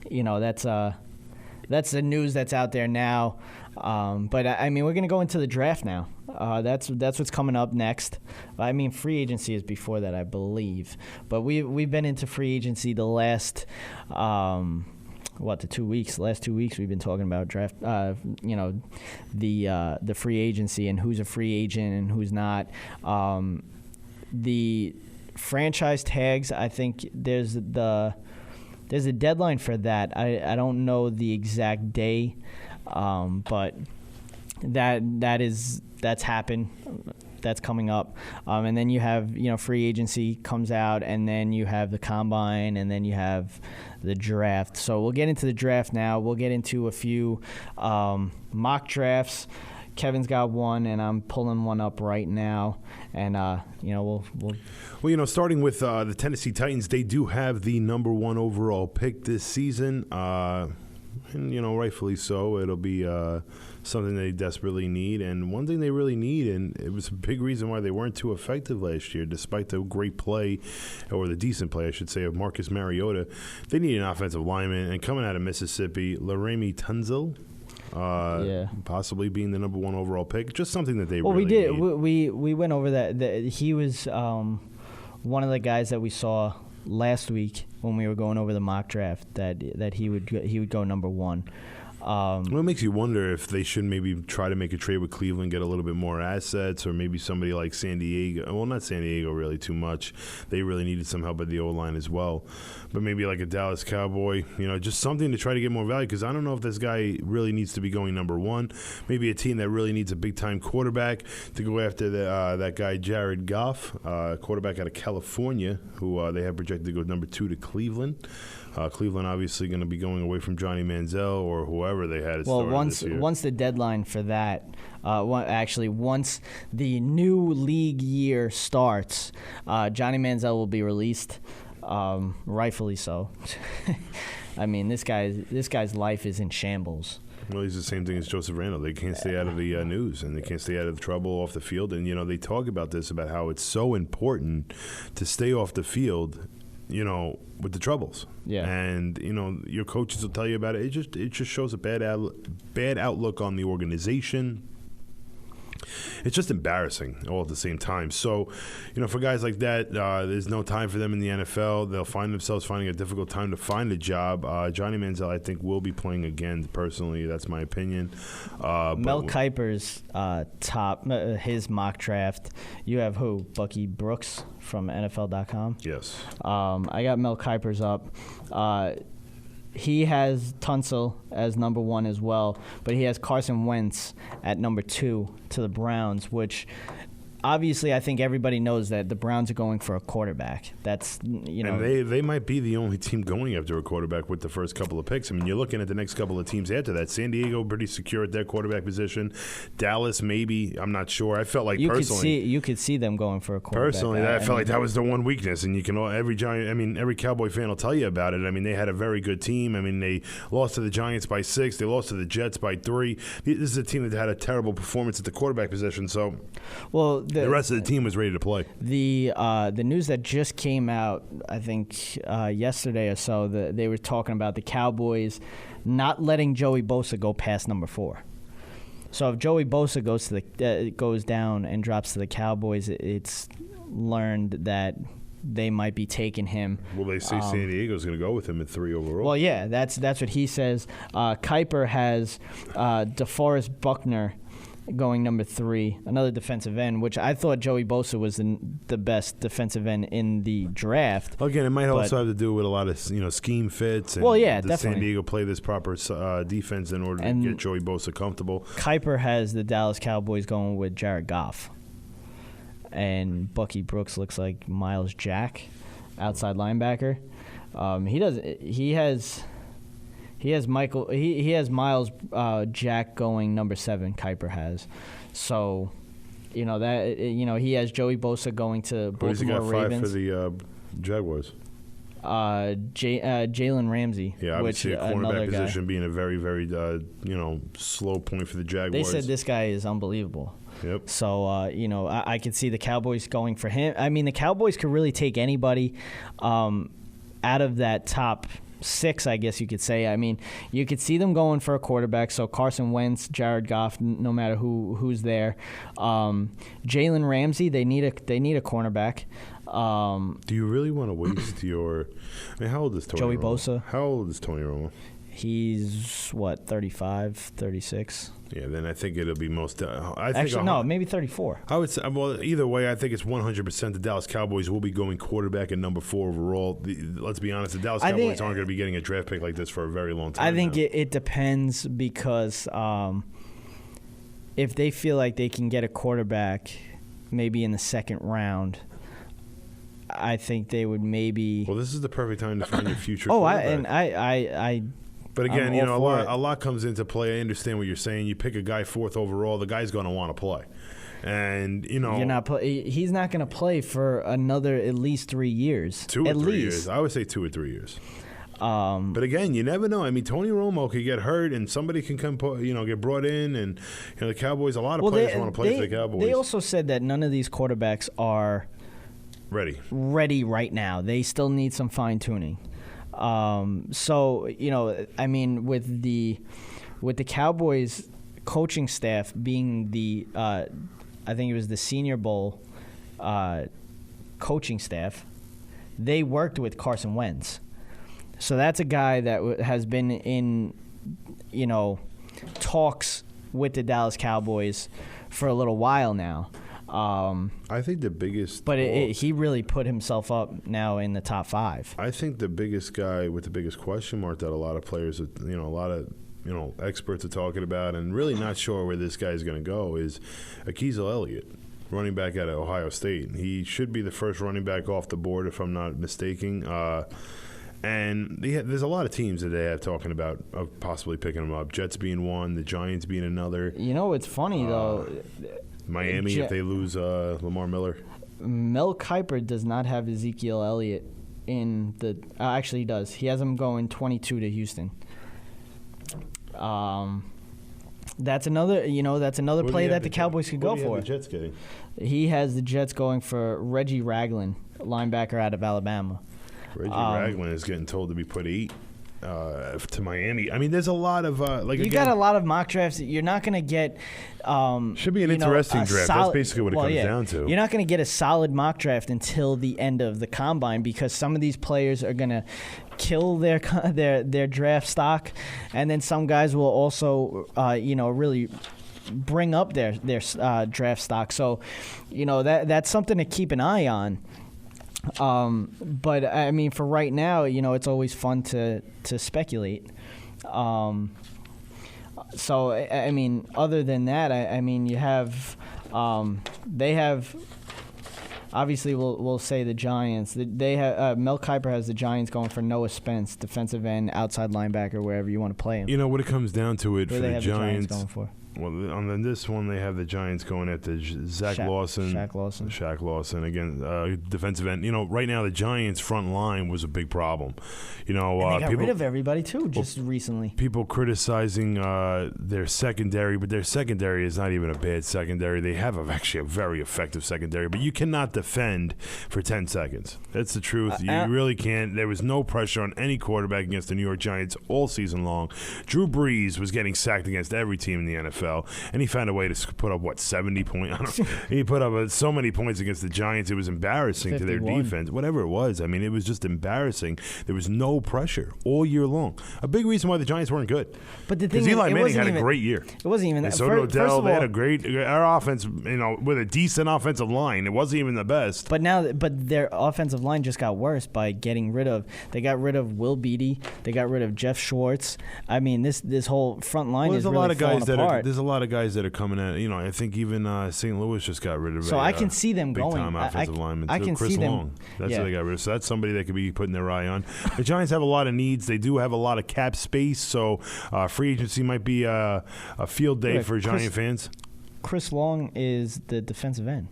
You know, that's the news that's out there now. But I mean, we're going to go into the draft now. That's what's coming up next. I mean, free agency is before that, I believe. But we've been into free agency the last the 2 weeks. Last 2 weeks we've been talking about draft. You know, the free agency and who's a free agent and who's not. The franchise tags, I think there's a deadline for that. I don't know the exact day, but that's happened. That's coming up. And then you have, free agency comes out, and then you have the combine, and then you have the draft. So we'll get into the draft now. We'll get into a few mock drafts. Kevin's got one, and I'm pulling one up right now. And, we'll starting with the Tennessee Titans, they do have the number 1 overall pick this season. And, rightfully so. It'll be something they desperately need. And one thing they really need, and it was a big reason why they weren't too effective last year, despite the great play, or the decent play, I should say, of Marcus Mariota, they need an offensive lineman. And coming out of Mississippi, Laremy Tunsil. Possibly being the number 1 overall pick, just something that they really need. We went over that. He was one of the guys that we saw last week when we were going over the mock draft that he would go number 1. Well, it makes you wonder if they should maybe try to make a trade with Cleveland, get a little bit more assets, or maybe somebody like San Diego. Well, not San Diego really too much. They really needed some help at the O-line as well. But maybe like a Dallas Cowboy, just something to try to get more value, because I don't know if this guy really needs to be going number 1. Maybe a team that really needs a big-time quarterback to go after that guy Jared Goff, quarterback out of California, who they have projected to go number 2 to Cleveland. Cleveland obviously going to be going away from Johnny Manziel or whoever they had. Well, once the deadline for that, once the new league year starts, Johnny Manziel will be released, rightfully so. I mean, this guy's life is in shambles. Well, he's the same thing as Joseph Randle. They can't stay out of the news, and they can't stay out of the trouble off the field. And, they talk about this, about how it's so important to stay off the field, with the troubles. Yeah. And, your coaches will tell you about it. It just shows a bad outlook on the organization. It's just embarrassing all at the same time. So, for guys like that, there's no time for them in the NFL. They'll find themselves finding a difficult time to find a job. Johnny Manziel, I think, will be playing again, personally. That's my opinion. Mel Kiper's his mock draft. You have who? Bucky Brooks from NFL.com? Yes. I got Mel Kiper's up. He has Tunsil as number 1 as well, but he has Carson Wentz at number 2 to the Browns, which obviously I think everybody knows that the Browns are going for a quarterback. That's, And they might be the only team going after a quarterback with the first couple of picks. I mean, you're looking at the next couple of teams after that. San Diego pretty secure at their quarterback position. Dallas maybe. I'm not sure. I felt like you could see them going for a quarterback. Personally, I felt like that was the one weakness, and every Cowboy fan will tell you about it. I mean, they had a very good team. I mean, they lost to the Giants by 6. They lost to the Jets by 3. This is a team that had a terrible performance at the quarterback position. So, well, the rest of the team was ready to play. The news that just came out, I think yesterday or so, they were talking about the Cowboys not letting Joey Bosa go past number 4. So if Joey Bosa goes down and drops to the Cowboys, it's learned that they might be taking him. Well, they say San Diego's going to go with him at 3 overall. Well, yeah, that's what he says. Kiper has DeForest Buckner going number 3, another defensive end, which I thought Joey Bosa was the best defensive end in the draft. Again, it might also have to do with a lot of scheme fits. And definitely. San Diego play this proper defense in order to get Joey Bosa comfortable. Kiper has the Dallas Cowboys going with Jared Goff, and Bucky Brooks looks like Miles Jack, outside linebacker. He has Miles Jack going number 7. Kiper has, so he has Joey Bosa going to Baltimore Ravens. What does he got 5 for the Jaguars? Jalen Ramsey. Yeah, obviously a cornerback position guy. Being a very, very slow point for the Jaguars. They said this guy is unbelievable. Yep. So I could see the Cowboys going for him. I mean, the Cowboys could really take anybody out of that top 6, I guess you could say. I mean, you could see them going for a quarterback. So Carson Wentz, Jared Goff, no matter who's there. Jalen Ramsey, they need a cornerback. Do you really want to waste your? I mean, how old is Tony? Joey Romo? Bosa. How old is Tony Romo? He's 35, 36. Yeah, then I think it'll be most. Maybe 34. I would say, well, either way, I think it's 100% the Dallas Cowboys will be going quarterback at number 4 overall. Let's be honest, the Dallas Cowboys aren't going to be getting a draft pick like this for a very long time. I think it depends because if they feel like they can get a quarterback maybe in the 2nd round, I think they would maybe. Well, this is the perfect time to find your future quarterback. But again, a lot comes into play. I understand what you're saying. You pick a guy 4th overall, the guy's going to want to play. And, he's not going to play for another at least 3 years. 2 or 3 years. I would say 2 or 3 years. But again, you never know. I mean, Tony Romo could get hurt, and somebody can come, get brought in, and the Cowboys. A lot of players want to play for the Cowboys. They also said that none of these quarterbacks are ready right now. They still need some fine tuning. So I mean, with the Cowboys coaching staff being the I think it was the Senior Bowl coaching staff, they worked with Carson Wentz. So that's a guy that has been in, talks with the Dallas Cowboys for a little while now. I think the biggest... But he really put himself up now in the top 5. I think the biggest guy with the biggest question mark that a lot of players, a lot of experts are talking about and really not sure where this guy's going to go is Ezekiel Elliott, running back out of Ohio State. He should be the first running back off the board, if I'm not mistaken. And there's a lot of teams that they have talking about possibly picking him up. Jets being one, the Giants being another. It's funny, though. Miami, if they lose Lamar Miller. Mel Kiper does not have Ezekiel Elliott in the actually, he does. He has him going 22 to Houston. That's another play that the Cowboys could go for. The Jets getting? He has the Jets going for Reggie Ragland, linebacker out of Alabama. Reggie Ragland is getting told to be put 8 to Miami. I mean, there's a lot of got a lot of mock drafts. You're not going to get. Should be an interesting draft. That's basically what it comes down to. You're not going to get a solid mock draft until the end of the combine because some of these players are going to kill their draft stock, and then some guys will also really bring up their draft stock. So, that's something to keep an eye on. But I mean, for right now, it's always fun to speculate. So I mean, other than that, I mean, you have they have. Obviously, we'll say the Giants. They have Mel Kiper has the Giants going for Noah Spence, defensive end, outside linebacker, wherever you want to play him. What it comes down to it for the Giants going for? Well, on this one, they have the Giants going after Shaq Lawson, again, defensive end. Right now, the Giants' front line was a big problem. And they got rid of everybody, too, just recently. People criticizing their secondary, but their secondary is not even a bad secondary. They have actually a very effective secondary, but you cannot defend for 10 seconds. That's the truth. You really can't. There was no pressure on any quarterback against the New York Giants all season long. Drew Brees was getting sacked against every team in the NFL. And he found a way to put up 70 points. He put up so many points against the Giants. It was embarrassing 51. To their defense. Whatever it was, I mean, it was just embarrassing. There was no pressure all year long. A big reason why the Giants weren't good. But the thing is, Eli Manning had a great year. It wasn't even that. So did Odell. They had a great offense. With a decent offensive line. It wasn't even the best. But their offensive line just got worse by getting rid of. They got rid of Will Beatty. They got rid of Jeff Schwartz. I mean, this whole front line is really falling apart. There's a lot of guys that are coming at. I think even St. Louis just got rid of. So I can see them going. Big-time offensive lineman. I can Chris see them. Long. That's what they got rid of. So that's somebody that could be putting their eye on. The Giants have a lot of needs. They do have a lot of cap space. So free agency might be a field day for Giant fans. Chris Long is the defensive end.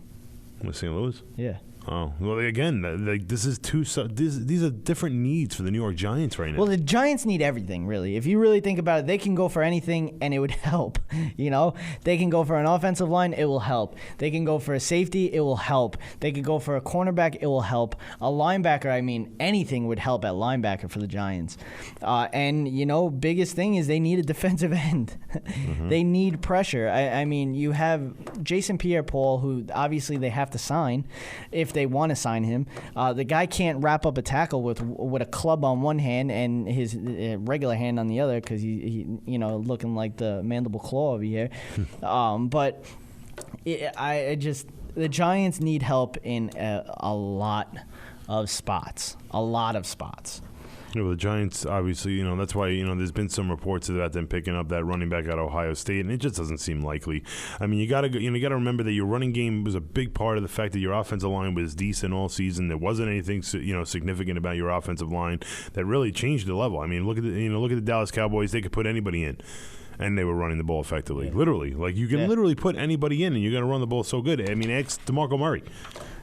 With St. Louis? Yeah. Oh, well, again, these are different needs for the New York Giants right now. Well, the Giants need everything, really. If you really think about it, they can go for anything, and it would help. They can go for an offensive line, it will help. They can go for a safety, it will help. They can go for a cornerback, it will help. A linebacker, I mean, anything would help at linebacker for the Giants. And, biggest thing is they need a defensive end. Mm-hmm. They need pressure. I mean, you have Jason Pierre-Paul, who obviously they have to sign if they want to sign him. The guy can't wrap up a tackle with a club on one hand and his regular hand on the other because he looking like the mandible claw over here. But the Giants need help in a lot of spots. The Giants, obviously, that's why, there's been some reports about them picking up that running back out of Ohio State, and it just doesn't seem likely. I mean, you got to remember that your running game was a big part of the fact that your offensive line was decent all season. There wasn't anything, significant about your offensive line that really changed the level. I mean, look at the Dallas Cowboys. They could put anybody in. And they were running the ball effectively. Yeah. Literally. Like, you can literally put anybody in, and you're going to run the ball so good. I mean, ask DeMarco Murray.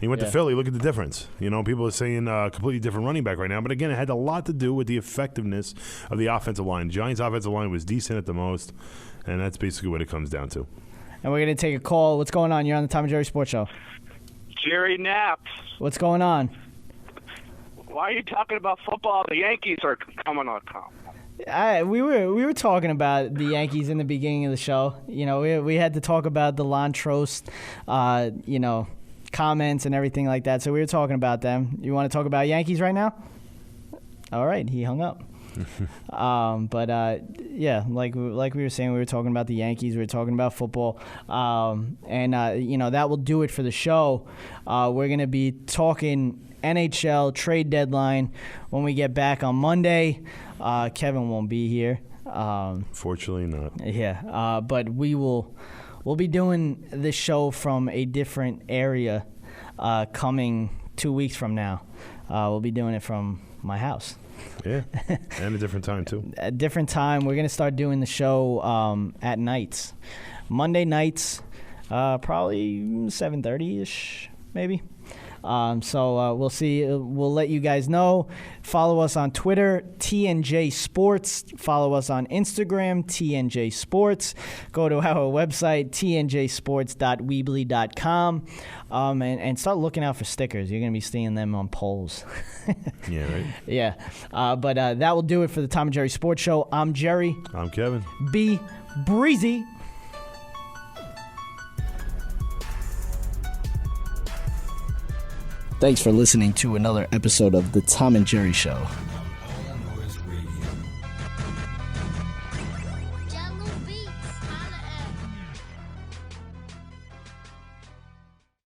He went to Philly. Look at the difference. People are saying completely different running back right now. But, again, it had a lot to do with the effectiveness of the offensive line. Giants' offensive line was decent at the most, and that's basically what it comes down to. And we're going to take a call. What's going on? You're on the Tom and Jerry Sports Show. Jerry Knapp. What's going on? Why are you talking about football? The Yankees are coming on top. We were talking about the Yankees in the beginning of the show. We had to talk about the Lonn Trost, comments and everything like that. So we were talking about them. You want to talk about Yankees right now? All right, he hung up. Yeah, like we were saying, we were talking about the Yankees, we were talking about football, that will do it for the show. We're going to be talking NHL trade deadline when we get back on Monday. Kevin won't be here. Fortunately not. Yeah, but we'll be doing this show from a different area coming 2 weeks from now. We'll be doing it from my house. Yeah, and a different time, too. A different time. We're going to start doing the show at nights. Monday nights, probably 7:30-ish, maybe. We'll see. We'll let you guys know. Follow us on Twitter, TNJ Sports. Follow us on Instagram, TNJ Sports. Go to our website, tnjsports.weebly.com, and start looking out for stickers. You're going to be seeing them on polls. Yeah, right? Yeah. But that will do it for the Tom and Jerry Sports Show. I'm Jerry. I'm Kevin. Be breezy. Thanks for listening to another episode of The Tom and Jerry Show.